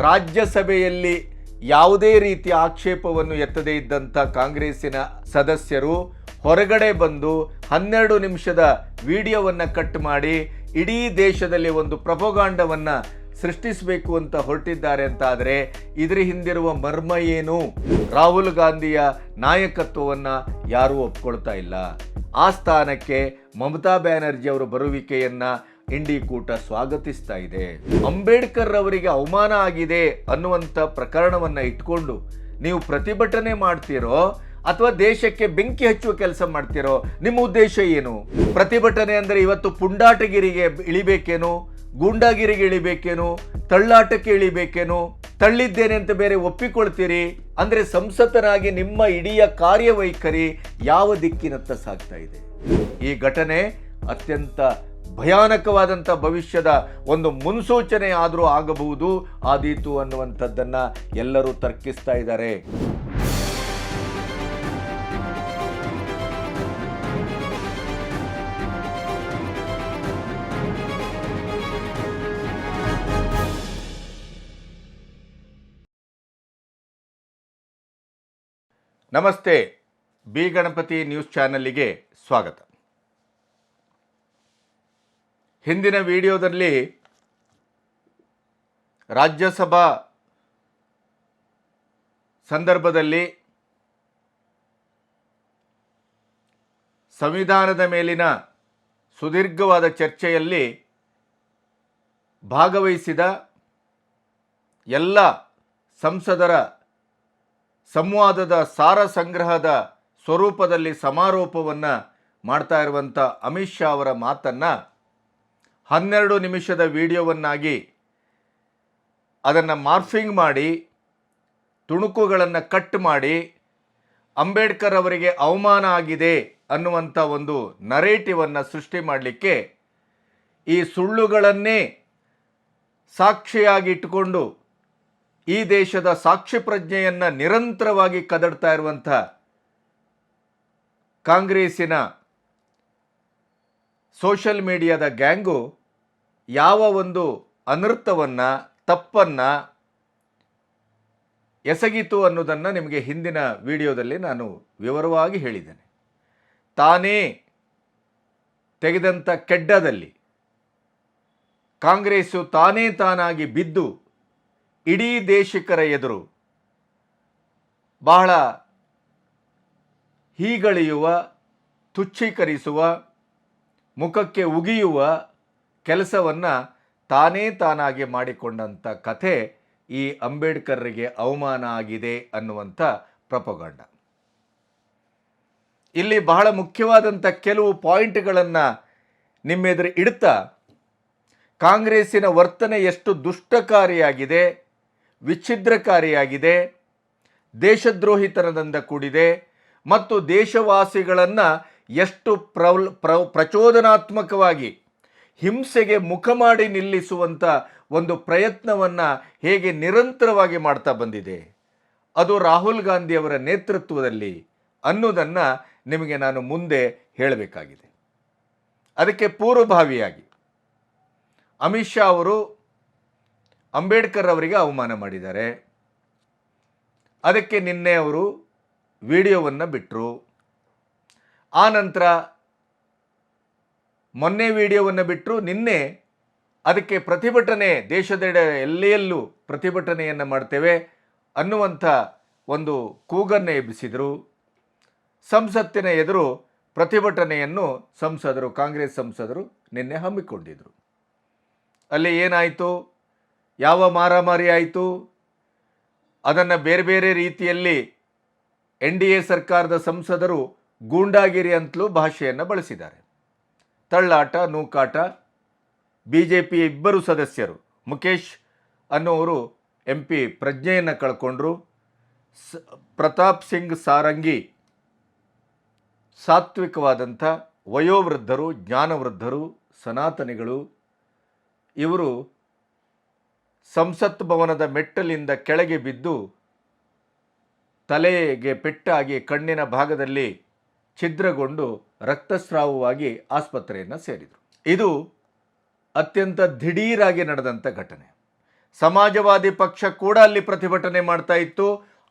ರಾಜ್ಯಸಭೆಯಲ್ಲಿ ಯಾವುದೇ ರೀತಿಯ ಆಕ್ಷೇಪವನ್ನು ಎತ್ತದೇ ಇದ್ದಂಥ ಕಾಂಗ್ರೆಸ್ಸಿನ ಸದಸ್ಯರು ಹೊರಗಡೆ ಬಂದು 12 ನಿಮಿಷದ ವಿಡಿಯೋವನ್ನು ಕಟ್ ಮಾಡಿ ಇಡೀ ದೇಶದಲ್ಲಿ ಒಂದು ಪ್ರಪೋಗಾಂಡವನ್ನು ಸೃಷ್ಟಿಸಬೇಕು ಅಂತ ಹೊರಟಿದ್ದಾರೆ ಅಂತ ಆದರೆ ಇದರ ಹಿಂದಿರುವ ಮರ್ಮ ಏನು? ರಾಹುಲ್ ಗಾಂಧಿಯ ನಾಯಕತ್ವವನ್ನು ಯಾರೂ ಒಪ್ಕೊಳ್ತಾ ಇಲ್ಲ. ಆ ಸ್ಥಾನಕ್ಕೆ ಮಮತಾ ಬ್ಯಾನರ್ಜಿ ಅವರ ಬರುವಿಕೆಯನ್ನು ಇಂಡಿ ಕೂಟ ಸ್ವಾಗತಿಸ್ತಾ ಇದೆ. ಅಂಬೇಡ್ಕರ್ ಅವರಿಗೆ ಅವಮಾನ ಆಗಿದೆ ಅನ್ನುವಂಥ ಪ್ರಕರಣವನ್ನು ಇಟ್ಕೊಂಡು ನೀವು ಪ್ರತಿಭಟನೆ ಮಾಡ್ತೀರೋ ಅಥವಾ ದೇಶಕ್ಕೆ ಬೆಂಕಿ ಹಚ್ಚುವ ಕೆಲಸ ಮಾಡ್ತಿರೋ? ನಿಮ್ಮ ಉದ್ದೇಶ ಏನು? ಪ್ರತಿಭಟನೆ ಅಂದರೆ ಇವತ್ತು ಪುಂಡಾಟಗಿರಿಗೆ ಇಳಿಬೇಕೇನು, ಗೂಂಡಾಗಿರಿಗೆ ಇಳಿಬೇಕೇನು, ತಳ್ಳಾಟಕ್ಕೆ ಇಳಿಬೇಕೇನು? ತಳ್ಳಿದ್ದೇನೆ ಅಂತ ಬೇರೆ ಒಪ್ಪಿಕೊಳ್ತೀರಿ ಅಂದರೆ ಸಂಸದನಾಗಿ ನಿಮ್ಮ ಇಡೀ ಕಾರ್ಯವೈಖರಿ ಯಾವ ದಿಕ್ಕಿನತ್ತ ಸಾಗ್ತಾ ಇದೆ? ಈ ಘಟನೆ ಅತ್ಯಂತ ಭಯಾನಕವಾದಂಥ ಭವಿಷ್ಯದ ಒಂದು ಮುನ್ಸೂಚನೆ ಆದರೂ ಆಗಬಹುದು, ಆದೀತು ಅನ್ನುವಂಥದ್ದನ್ನು ಎಲ್ಲರೂ ತರ್ಕಿಸ್ತಾ ಇದ್ದಾರೆ. ನಮಸ್ತೆ, ಬಿ ಗಣಪತಿ ನ್ಯೂಸ್ ಚಾನಲ್ಗೆ ಸ್ವಾಗತ. ಹಿಂದಿನ ವಿಡಿಯೋದಲ್ಲಿ ರಾಜ್ಯಸಭಾ ಸಂದರ್ಭದಲ್ಲಿ ಸಂವಿಧಾನದ ಮೇಲಿನ ಸುದೀರ್ಘವಾದ ಚರ್ಚೆಯಲ್ಲಿ ಭಾಗವಹಿಸಿದ ಎಲ್ಲ ಸಂಸದರ ಸಂವಾದದ ಸಾರ ಸಂಗ್ರಹದ ಸ್ವರೂಪದಲ್ಲಿ ಸಮಾರೋಪವನ್ನು ಮಾಡ್ತಾ ಇರುವಂಥ ಅಮಿತ್ ಶಾ ಅವರ ಮಾತನ್ನು 12 ನಿಮಿಷದ ವಿಡಿಯೋವನ್ನಾಗಿ ಅದನ್ನು ಮಾರ್ಫಿಂಗ್ ಮಾಡಿ ತುಣುಕುಗಳನ್ನು ಕಟ್ ಮಾಡಿ ಅಂಬೇಡ್ಕರ್ ಅವರಿಗೆ ಅವಮಾನ ಆಗಿದೆ ಅನ್ನುವಂಥ ಒಂದು ನರೇಟಿವನ್ನು ಸೃಷ್ಟಿ ಮಾಡಲಿಕ್ಕೆ ಈ ಸುಳ್ಳುಗಳನ್ನೇ ಸಾಕ್ಷಿಯಾಗಿ ಇಟ್ಟುಕೊಂಡು ಈ ದೇಶದ ಸಾಕ್ಷಿ ಪ್ರಜ್ಞೆಯನ್ನು ನಿರಂತರವಾಗಿ ಕದಡ್ತಾ ಇರುವಂಥ ಕಾಂಗ್ರೆಸ್ಸಿನ ಸೋಷಿಯಲ್ ಮೀಡಿಯಾದ ಗ್ಯಾಂಗು ಯಾವ ಒಂದು ಅನರ್ಥವನ್ನು, ತಪ್ಪನ್ನು ಎಸಗಿತು ಅನ್ನೋದನ್ನು ನಿಮಗೆ ಹಿಂದಿನ ವಿಡಿಯೋದಲ್ಲಿ ನಾನು ವಿವರವಾಗಿ ಹೇಳಿದ್ದೇನೆ. ತಾನೇ ತೆಗೆದಂಥ ಕೆಡ್ಡದಲ್ಲಿ ಕಾಂಗ್ರೆಸ್ಸು ತಾನೇ ತಾನಾಗಿ ಬಿದ್ದು ಇಡೀ ದೇಶಿಕರ ಎದುರು ಬಹಳ ಹೀಗಳೆಯುವ, ತುಚ್ಛೀಕರಿಸುವ, ಮುಖಕ್ಕೆ ಉಗಿಯುವ ಕೆಲಸವನ್ನು ತಾನೇ ತಾನಾಗಿ ಮಾಡಿಕೊಂಡಂಥ ಕಥೆ ಈ ಅಂಬೇಡ್ಕರ್ರಿಗೆ ಅವಮಾನ ಆಗಿದೆ ಅನ್ನುವಂಥ ಪ್ರಪೋಗಂಡ. ಇಲ್ಲಿ ಬಹಳ ಮುಖ್ಯವಾದಂಥ ಕೆಲವು ಪಾಯಿಂಟ್ಗಳನ್ನು ನಿಮ್ಮೆದುರು ಇಡ್ತಾ ಕಾಂಗ್ರೆಸ್ಸಿನ ವರ್ತನೆ ಎಷ್ಟು ದುಷ್ಟಕಾರಿಯಾಗಿದೆ, ವಿಚ್ಛಿದ್ರಕಾರಿಯಾಗಿದೆ, ದೇಶದ್ರೋಹಿತನದಿಂದ ಕೂಡಿದೆ ಮತ್ತು ದೇಶವಾಸಿಗಳನ್ನು ಎಷ್ಟು ಪ್ರಚೋದನಾತ್ಮಕವಾಗಿ ಹಿಂಸೆಗೆ ಮುಖ ಮಾಡಿ ನಿಲ್ಲಿಸುವಂಥ ಒಂದು ಪ್ರಯತ್ನವನ್ನು ಹೇಗೆ ನಿರಂತರವಾಗಿ ಮಾಡ್ತಾ ಬಂದಿದೆ, ಅದು ರಾಹುಲ್ ಗಾಂಧಿಯವರ ನೇತೃತ್ವದಲ್ಲಿ ಅನ್ನೋದನ್ನು ನಿಮಗೆ ನಾನು ಮುಂದೆ ಹೇಳಬೇಕಾಗಿದೆ. ಅದಕ್ಕೆ ಪೂರ್ವಭಾವಿಯಾಗಿ ಅಮಿತ್ ಶಾ ಅವರು ಅಂಬೇಡ್ಕರ್ ಅವರಿಗೆ ಅವಮಾನ ಮಾಡಿದ್ದಾರೆ. ಅದಕ್ಕೆ ನಿನ್ನೆ ಅವರು ವಿಡಿಯೋವನ್ನು ಬಿಟ್ಟರು. ಆ ನಂತರ ಮೊನ್ನೆ ವಿಡಿಯೋವನ್ನು ಬಿಟ್ಟರು, ನಿನ್ನೆ ಅದಕ್ಕೆ ಪ್ರತಿಭಟನೆ, ದೇಶದೆಡೆ ಎಲ್ಲೆಲ್ಲೂ ಪ್ರತಿಭಟನೆಯನ್ನು ಮಾಡ್ತೇವೆ ಅನ್ನುವಂಥ ಒಂದು ಕೂಗನ್ನು ಎಬ್ಬಿಸಿದರು. ಸಂಸತ್ತಿನ ಎದುರು ಪ್ರತಿಭಟನೆಯನ್ನು ಕಾಂಗ್ರೆಸ್ ಸಂಸದರು ನಿನ್ನೆ ಹಮ್ಮಿಕೊಂಡಿದ್ದರು. ಅಲ್ಲಿ ಏನಾಯಿತು, ಯಾವ ಮಾರಾಮಾರಿ ಆಯಿತು, ಅದನ್ನು ಬೇರೆ ಬೇರೆ ರೀತಿಯಲ್ಲಿ NDA ಸರ್ಕಾರದ ಸಂಸದರು ಗೂಂಡಾಗಿರಿ ಅಂತಲೂ ಭಾಷೆಯನ್ನು ಬಳಸಿದ್ದಾರೆ. ತಳ್ಳಾಟ, ನೂಕಾಟ. BJP ಇಬ್ಬರು ಸದಸ್ಯರು, ಮುಖೇಶ್ ಅನ್ನೋರು MP ಪ್ರಜ್ಞೆಯನ್ನು ಕಳ್ಕೊಂಡ್ರು. ಪ್ರತಾಪ್ ಸಿಂಗ್ ಸಾರಂಗಿ ಸಾತ್ವಿಕವಾದಂಥ ವಯೋವೃದ್ಧರು, ಜ್ಞಾನವೃದ್ಧರು, ಸನಾತನಿಗಳು. ಇವರು ಸಂಸತ್ ಭವನದ ಮೆಟ್ಟಲಿಂದ ಕೆಳಗೆ ಬಿದ್ದು ತಲೆಗೆ ಪೆಟ್ಟಾಗಿ ಕಣ್ಣಿನ ಭಾಗದಲ್ಲಿ ಛಿದ್ರಗೊಂಡು ರಕ್ತಸ್ರಾವವಾಗಿ ಆಸ್ಪತ್ರೆಯನ್ನು ಸೇರಿದರು. ಇದು ಅತ್ಯಂತ ದಿಢೀರಾಗಿ ನಡೆದಂಥ ಘಟನೆ. ಸಮಾಜವಾದಿ ಪಕ್ಷ ಕೂಡ ಅಲ್ಲಿ ಪ್ರತಿಭಟನೆ ಮಾಡ್ತಾ ಇತ್ತು.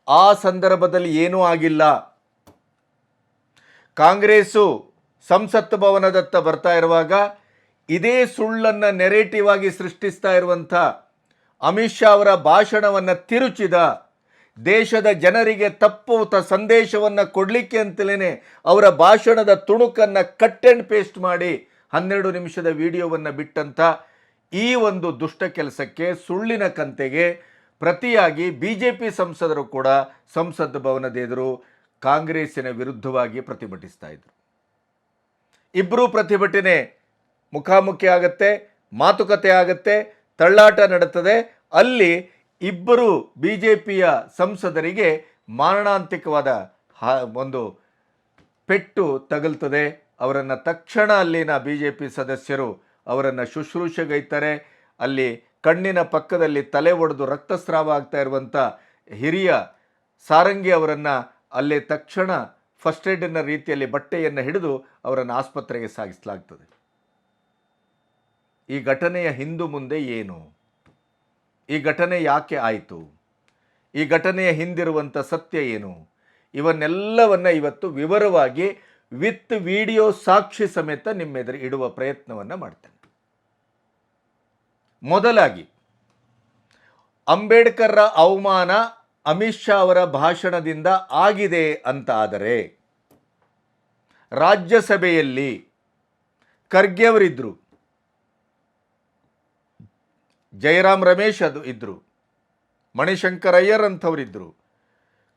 ಆ ಸಂದರ್ಭದಲ್ಲಿ ಏನೂ ಆಗಿಲ್ಲ. ಕಾಂಗ್ರೆಸ್ಸು ಸಂಸತ್ ಭವನದತ್ತ ಬರ್ತಾ ಇರುವಾಗ ಇದೇ ಸುಳ್ಳನ್ನು ನೆರೇಟಿವ್ ಆಗಿ ಸೃಷ್ಟಿಸ್ತಾ ಇರುವಂಥ ಅಮಿತ್ ಶಾ ಅವರ ಭಾಷಣವನ್ನು ತಿರುಚಿದ, ದೇಶದ ಜನರಿಗೆ ತಪ್ಪು ಸಂದೇಶವನ್ನು ಕೊಡಲಿಕ್ಕೆ ಅಂತಲೇ ಅವರ ಭಾಷಣದ ತುಣುಕನ್ನು ಕಟ್ ಆ್ಯಂಡ್ ಪೇಸ್ಟ್ ಮಾಡಿ 12 ನಿಮಿಷದ ವಿಡಿಯೋವನ್ನು ಬಿಟ್ಟಂಥ ಈ ಒಂದು ದುಷ್ಟ ಕೆಲಸಕ್ಕೆ, ಸುಳ್ಳಿನ ಕಂತೆಗೆ ಪ್ರತಿಯಾಗಿ BJP ಸಂಸದರು ಕೂಡ ಸಂಸತ್ ಭವನದ ಎದುರು ಕಾಂಗ್ರೆಸ್ಸಿನ ವಿರುದ್ಧವಾಗಿ ಪ್ರತಿಭಟಿಸ್ತಾ ಇದ್ರು. ಇಬ್ಬರೂ ಪ್ರತಿಭಟನೆ ಮುಖಾಮುಖಿ ಆಗತ್ತೆ, ಮಾತುಕತೆ ಆಗತ್ತೆ, ತಳ್ಳಾಟ ನಡೆತ್ತದೆ. ಅಲ್ಲಿ ಇಬ್ಬರು BJPಯ ಸಂಸದರಿಗೆ ಮಾರಣಾಂತಿಕವಾದ ಒಂದು ಪೆಟ್ಟು ತಗಲ್ತದೆ. ಅವರನ್ನು ತಕ್ಷಣ ಅಲ್ಲಿನ BJP ಸದಸ್ಯರು ಅವರನ್ನು ಶುಶ್ರೂಷೆಗೈತಾರೆ. ಅಲ್ಲಿ ಕಣ್ಣಿನ ಪಕ್ಕದಲ್ಲಿ ತಲೆ ಒಡೆದು ರಕ್ತಸ್ರಾವ ಆಗ್ತಾ ಇರುವಂಥ ಹಿರಿಯ ಸಾರಂಗಿ ಅವರನ್ನು ಅಲ್ಲೇ ತಕ್ಷಣ ಫಸ್ಟ್ ಏಡ್ನ ರೀತಿಯಲ್ಲಿ ಬಟ್ಟೆಯನ್ನು ಹಿಡಿದು ಅವರನ್ನು ಆಸ್ಪತ್ರೆಗೆ ಸಾಗಿಸಲಾಗ್ತದೆ. ಈ ಘಟನೆಯ ಹಿಂದು ಮುಂದೆ ಏನು? ಈ ಘಟನೆ ಯಾಕೆ ಆಯಿತು? ಈ ಘಟನೆಯ ಹಿಂದಿರುವಂಥ ಸತ್ಯ ಏನು? ಇವನ್ನೆಲ್ಲವನ್ನು ಇವತ್ತು ವಿವರವಾಗಿ ವಿತ್ ವಿಡಿಯೋ ಸಾಕ್ಷಿ ಸಮೇತ ನಿಮ್ಮೆದುರು ಇಡುವ ಪ್ರಯತ್ನವನ್ನು ಮಾಡ್ತೇನೆ. ಮೊದಲಾಗಿ, ಅಂಬೇಡ್ಕರ್ರ ಅವಮಾನ ಅಮಿತ್ ಶಾ ಅವರ ಭಾಷಣದಿಂದ ಆಗಿದೆ ಅಂತ ಆದರೆ, ರಾಜ್ಯಸಭೆಯಲ್ಲಿ ಖರ್ಗೆ ಅವರಿದ್ದರು, ಜಯರಾಮ್ ರಮೇಶ್ ಇದ್ದರು, ಮಣಿಶಂಕರ್ ಅಯ್ಯರ್ ಅಂಥವರಿದ್ದರು,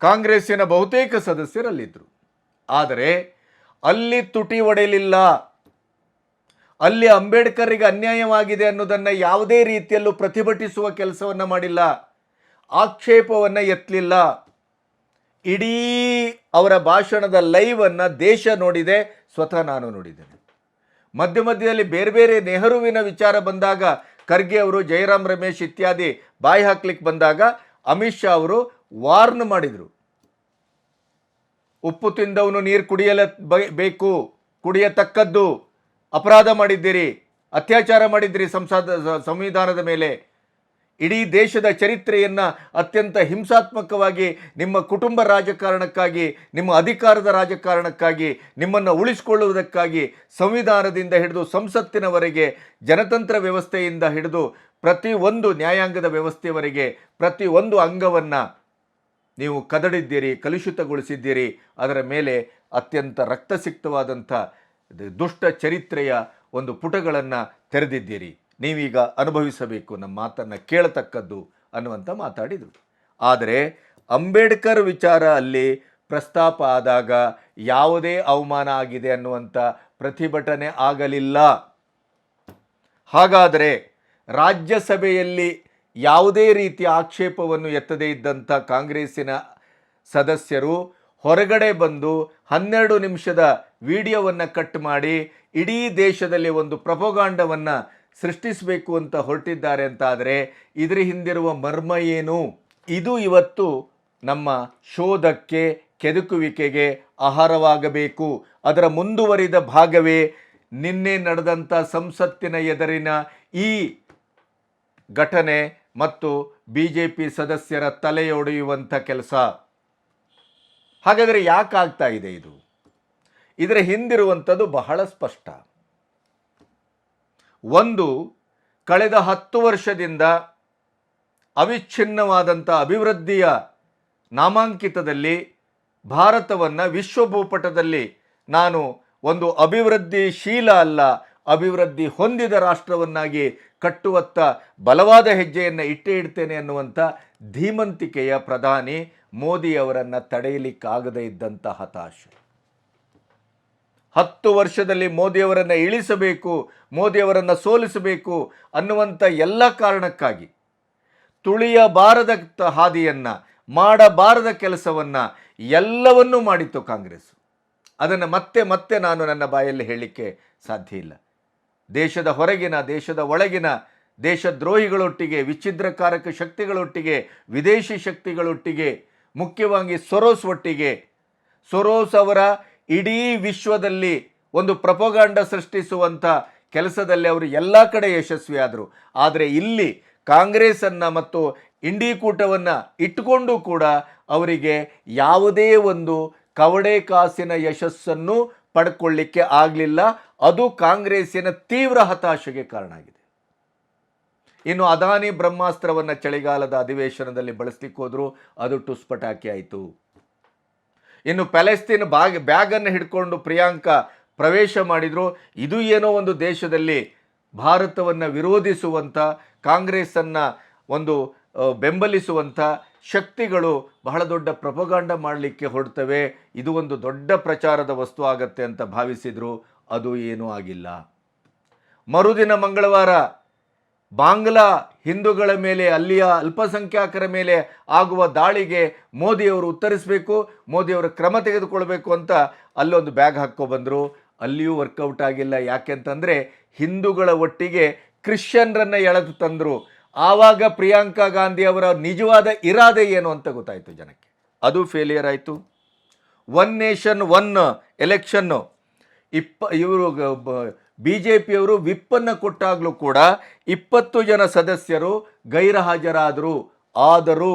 ಕಾಂಗ್ರೆಸ್ಸಿನ ಬಹುತೇಕ ಸದಸ್ಯರಲ್ಲಿದ್ದರು. ಆದರೆ ಅಲ್ಲಿ ತುಟಿ ಒಡೆಯಲಿಲ್ಲ. ಅಲ್ಲಿ ಅಂಬೇಡ್ಕರ್ರಿಗೆ ಅನ್ಯಾಯವಾಗಿದೆ ಅನ್ನೋದನ್ನು ಯಾವುದೇ ರೀತಿಯಲ್ಲೂ ಪ್ರತಿಭಟಿಸುವ ಕೆಲಸವನ್ನು ಮಾಡಿಲ್ಲ, ಆಕ್ಷೇಪವನ್ನು ಎತ್ತಲಿಲ್ಲ. ಇಡೀ ಅವರ ಭಾಷಣದ ಲೈವನ್ನು ದೇಶ ನೋಡಿದೆ, ಸ್ವತಃ ನಾನು ನೋಡಿದ್ದೇನೆ. ಮಧ್ಯ ಮಧ್ಯದಲ್ಲಿ ಬೇರೆ ಬೇರೆ ನೆಹರುವಿನ ವಿಚಾರ ಬಂದಾಗ ಖರ್ಗೆ ಅವರು, ಜಯರಾಮ್ ರಮೇಶ್ ಇತ್ಯಾದಿ ಬಾಯಿ ಹಾಕ್ಲಿಕ್ಕೆ ಬಂದಾಗ ಅಮಿತ್ ಶಾ ಅವರು ವಾರ್ನ್ ಮಾಡಿದರು. ಉಪ್ಪು ತಿಂದವನು ನೀರು ಬೇಕು, ಕುಡಿಯತಕ್ಕದ್ದು, ಅಪರಾಧ ಮಾಡಿದ್ದೀರಿ, ಅತ್ಯಾಚಾರ ಮಾಡಿದ್ದೀರಿ ಸಂವಿಧಾನದ ಮೇಲೆ, ಇಡೀ ದೇಶದ ಚರಿತ್ರೆಯನ್ನು ಅತ್ಯಂತ ಹಿಂಸಾತ್ಮಕವಾಗಿ ನಿಮ್ಮ ಕುಟುಂಬ ರಾಜಕಾರಣಕ್ಕಾಗಿ, ನಿಮ್ಮ ಅಧಿಕಾರದ ರಾಜಕಾರಣಕ್ಕಾಗಿ, ನಿಮ್ಮನ್ನು ಉಳಿಸಿಕೊಳ್ಳುವುದಕ್ಕಾಗಿ ಸಂವಿಧಾನದಿಂದ ಹಿಡಿದು ಸಂಸತ್ತಿನವರೆಗೆ, ಜನತಂತ್ರ ವ್ಯವಸ್ಥೆಯಿಂದ ಹಿಡಿದು ಪ್ರತಿಯೊಂದು ನ್ಯಾಯಾಂಗದ ವ್ಯವಸ್ಥೆಯವರೆಗೆ ಪ್ರತಿಯೊಂದು ಅಂಗವನ್ನು ನೀವು ಕದಡಿದ್ದೀರಿ, ಕಲುಷಿತಗೊಳಿಸಿದ್ದೀರಿ. ಅದರ ಮೇಲೆ ಅತ್ಯಂತ ರಕ್ತಸಿಕ್ತವಾದಂಥ ದುಷ್ಟ ಚರಿತ್ರೆಯ ಒಂದು ಪುಟಗಳನ್ನು ತೆರೆದಿದ್ದೀರಿ. ನೀವೀಗ ಅನುಭವಿಸಬೇಕು, ನಮ್ಮ ಮಾತನ್ನು ಕೇಳತಕ್ಕದ್ದು ಅನ್ನುವಂಥ ಮಾತಾಡಿದರು. ಆದರೆ ಅಂಬೇಡ್ಕರ್ ವಿಚಾರ ಅಲ್ಲಿ ಪ್ರಸ್ತಾಪ ಆದಾಗ ಯಾವುದೇ ಅವಮಾನ ಆಗಿದೆ ಅನ್ನುವಂಥ ಪ್ರತಿಭಟನೆ ಆಗಲಿಲ್ಲ. ಹಾಗಾದರೆ ರಾಜ್ಯಸಭೆಯಲ್ಲಿ ಯಾವುದೇ ರೀತಿಯ ಆಕ್ಷೇಪವನ್ನು ಎತ್ತದೇ ಇದ್ದಂಥ ಕಾಂಗ್ರೆಸ್ಸಿನ ಸದಸ್ಯರು ಹೊರಗಡೆ ಬಂದು 12 ನಿಮಿಷದ ವಿಡಿಯೋವನ್ನು ಕಟ್ ಮಾಡಿ ಇಡೀ ದೇಶದಲ್ಲಿ ಒಂದು ಪ್ರಪೋಗಾಂಡವನ್ನು ಸೃಷ್ಟಿಸಬೇಕು ಅಂತ ಹೊರಟಿದ್ದಾರೆ ಅಂತ ಆದರೆ ಇದರ ಹಿಂದಿರುವ ಮರ್ಮ ಏನು? ಇದು ಇವತ್ತು ನಮ್ಮ ಶೋಧಕ್ಕೆ, ಕೆದಕುವಿಕೆಗೆ ಆಹಾರವಾಗಬೇಕು. ಅದರ ಮುಂದುವರಿದ ಭಾಗವೇ ನಿನ್ನೆ ನಡೆದಂಥ ಸಂಸತ್ತಿನ ಎದುರಿನ ಈ ಘಟನೆ ಮತ್ತು BJP ಸದಸ್ಯರ ತಲೆಯೊಡೆಯುವಂಥ ಕೆಲಸ. ಹಾಗಾದರೆ ಯಾಕಾಗ್ತಾ ಇದೆ ಇದು? ಇದರ ಹಿಂದಿರುವಂಥದ್ದು ಬಹಳ ಸ್ಪಷ್ಟ. ಒಂದು, ಕಳೆದ 10 ವರ್ಷದಿಂದ ಅವಿಚ್ಛಿನ್ನವಾದಂಥ ಅಭಿವೃದ್ಧಿಯ ನಾಮಾಂಕಿತದಲ್ಲಿ ಭಾರತವನ್ನು ವಿಶ್ವಭೂಪಟದಲ್ಲಿ ನಾನು ಒಂದು ಅಭಿವೃದ್ಧಿಶೀಲ ಅಲ್ಲ, ಅಭಿವೃದ್ಧಿ ಹೊಂದಿದ ರಾಷ್ಟ್ರವನ್ನಾಗಿ ಕಟ್ಟುವತ್ತ ಬಲವಾದ ಹೆಜ್ಜೆಯನ್ನು ಇಡ್ತೇನೆ ಅನ್ನುವಂಥ ಧೀಮಂತಿಕೆಯ ಪ್ರಧಾನಿ ಮೋದಿಯವರನ್ನು ತಡೆಯಲಿಕ್ಕಾಗದೇ ಇದ್ದಂಥ ಹತಾಶೆ. 10 ವರ್ಷದಲ್ಲಿ ಮೋದಿಯವರನ್ನು ಇಳಿಸಬೇಕು, ಮೋದಿಯವರನ್ನು ಸೋಲಿಸಬೇಕು ಅನ್ನುವಂಥ ಎಲ್ಲ ಕಾರಣಕ್ಕಾಗಿ ತುಳಿಯಬಾರದ ಹಾದಿಯನ್ನು, ಮಾಡಬಾರದ ಕೆಲಸವನ್ನು ಎಲ್ಲವನ್ನೂ ಮಾಡಿತ್ತು ಕಾಂಗ್ರೆಸ್. ಅದನ್ನು ಮತ್ತೆ ನಾನು ನನ್ನ ಬಾಯಲ್ಲಿ ಹೇಳಲಿಕ್ಕೆ ಸಾಧ್ಯ ಇಲ್ಲ. ದೇಶದ ಹೊರಗಿನ, ದೇಶದ ಒಳಗಿನ ದೇಶದ್ರೋಹಿಗಳೊಟ್ಟಿಗೆ, ವಿಚ್ಛಿದ್ರಕಾರಕ ಶಕ್ತಿಗಳೊಟ್ಟಿಗೆ, ವಿದೇಶಿ ಶಕ್ತಿಗಳೊಟ್ಟಿಗೆ, ಮುಖ್ಯವಾಗಿ ಸೊರೋಸ್ ಒಟ್ಟಿಗೆ, ಸೊರೋಸ್ ಅವರ ಇಡೀ ವಿಶ್ವದಲ್ಲಿ ಒಂದು ಪ್ರಪೋಗಾಂಡ ಸೃಷ್ಟಿಸುವಂಥ ಕೆಲಸದಲ್ಲಿ ಅವರು ಎಲ್ಲ ಕಡೆ ಯಶಸ್ವಿಯಾದರು. ಆದರೆ ಇಲ್ಲಿ ಕಾಂಗ್ರೆಸ್ಸನ್ನು ಮತ್ತು ಇಂಡಿ ಕೂಟವನ್ನು ಇಟ್ಟುಕೊಂಡು ಕೂಡ ಅವರಿಗೆ ಯಾವುದೇ ಒಂದು ಕವಡೆ ಕಾಸಿನ ಯಶಸ್ಸನ್ನು ಪಡ್ಕೊಳ್ಳಿಕ್ಕೆ ಆಗಲಿಲ್ಲ. ಅದು ಕಾಂಗ್ರೆಸ್ಸಿನ ತೀವ್ರ ಹತಾಶೆಗೆ ಕಾರಣ ಆಗಿದೆ. ಇನ್ನು ಅದಾನಿ ಬ್ರಹ್ಮಾಸ್ತ್ರವನ್ನು ಚಳಿಗಾಲದ ಅಧಿವೇಶನದಲ್ಲಿ ಬಳಸಲಿಕ್ಕೆ ಹೋದ್ರು, ಅದು ಟುಸ್ಪಟಾಕಿ ಆಯಿತು. ಇನ್ನು ಪ್ಯಾಲೆಸ್ತೀನ್ ಬ್ಯಾಗನ್ನು ಹಿಡ್ಕೊಂಡು ಪ್ರಿಯಾಂಕಾ ಪ್ರವೇಶ ಮಾಡಿದ್ರು. ಇದು ಏನೋ ಒಂದು ದೇಶದಲ್ಲಿ ಭಾರತವನ್ನು ವಿರೋಧಿಸುವಂಥ, ಕಾಂಗ್ರೆಸ್ಸನ್ನು ಒಂದು ಬೆಂಬಲಿಸುವಂಥ ಶಕ್ತಿಗಳು ಬಹಳ ದೊಡ್ಡ ಪ್ರೊಪಗಾಂಡ ಮಾಡಲಿಕ್ಕೆ ಹೊರಡ್ತವೆ, ಇದು ಒಂದು ದೊಡ್ಡ ಪ್ರಚಾರದ ವಸ್ತು ಆಗತ್ತೆ ಅಂತ ಭಾವಿಸಿದ್ರು. ಅದು ಏನೂ ಆಗಿಲ್ಲ. ಮರುದಿನ ಮಂಗಳವಾರ ಬಾಂಗ್ಲಾ ಹಿಂದೂಗಳ ಮೇಲೆ, ಅಲ್ಲಿಯ ಅಲ್ಪಸಂಖ್ಯಾತರ ಮೇಲೆ ಆಗುವ ದಾಳಿಗೆ ಮೋದಿಯವರು ಉತ್ತರಿಸಬೇಕು, ಮೋದಿಯವರು ಕ್ರಮ ತೆಗೆದುಕೊಳ್ಬೇಕು ಅಂತ ಅಲ್ಲೊಂದು ಬ್ಯಾಗ್ ಹಾಕ್ಕೊಬಂದರು. ಅಲ್ಲಿಯೂ ವರ್ಕೌಟ್ ಆಗಿಲ್ಲ. ಯಾಕೆಂತಂದರೆ ಹಿಂದೂಗಳ ಒಟ್ಟಿಗೆ ಕ್ರಿಶ್ಚಿಯನ್ರನ್ನು ಎಳೆದು ತಂದರು. ಆವಾಗ ಪ್ರಿಯಾಂಕಾ ಗಾಂಧಿ ಅವರ ನಿಜವಾದ ಇರಾದೆ ಏನು ಅಂತ ಗೊತ್ತಾಯಿತು ಜನಕ್ಕೆ. ಅದು ಫೇಲಿಯರ್ ಆಯಿತು. ಒನ್ ನೇಷನ್ ಒನ್ ಎಲೆಕ್ಷನ್ನು ಇವರು BJPಯವರು ವಿಪ್ಪನ್ನು ಕೊಟ್ಟಾಗಲೂ ಕೂಡ 20 ಜನ ಸದಸ್ಯರು ಗೈರುಹಾಜರಾದರು. ಆದರೂ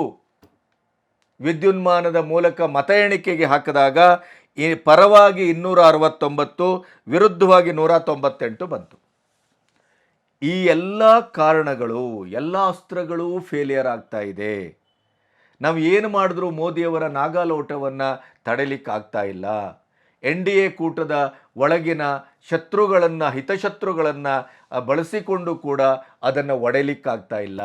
ವಿದ್ಯುನ್ಮಾನದ ಮೂಲಕ ಮತ ಎಣಿಕೆಗೆ ಹಾಕಿದಾಗ ಈ ಪರವಾಗಿ 269, ವಿರುದ್ಧವಾಗಿ 198 ಬಂತು. ಈ ಎಲ್ಲ ಕಾರಣಗಳು, ಎಲ್ಲ ಅಸ್ತ್ರಗಳು ಫೇಲಿಯರ್ ಆಗ್ತಾ ಇದೆ. ನಾವು ಏನು ಮಾಡಿದ್ರೂ ಮೋದಿಯವರ ನಾಗಾಲೋಟವನ್ನು ತಡೆಯಲಿಕ್ಕಾಗ್ತಾ ಇಲ್ಲ. NDA ಕೂಟದ ಒಳಗಿನ ಶತ್ರುಗಳನ್ನು, ಹಿತಶತ್ರುಗಳನ್ನು ಬಳಸಿಕೊಂಡು ಕೂಡ ಅದನ್ನು ಒಡೆಯಲಿಕ್ಕಾಗ್ತಾ ಇಲ್ಲ.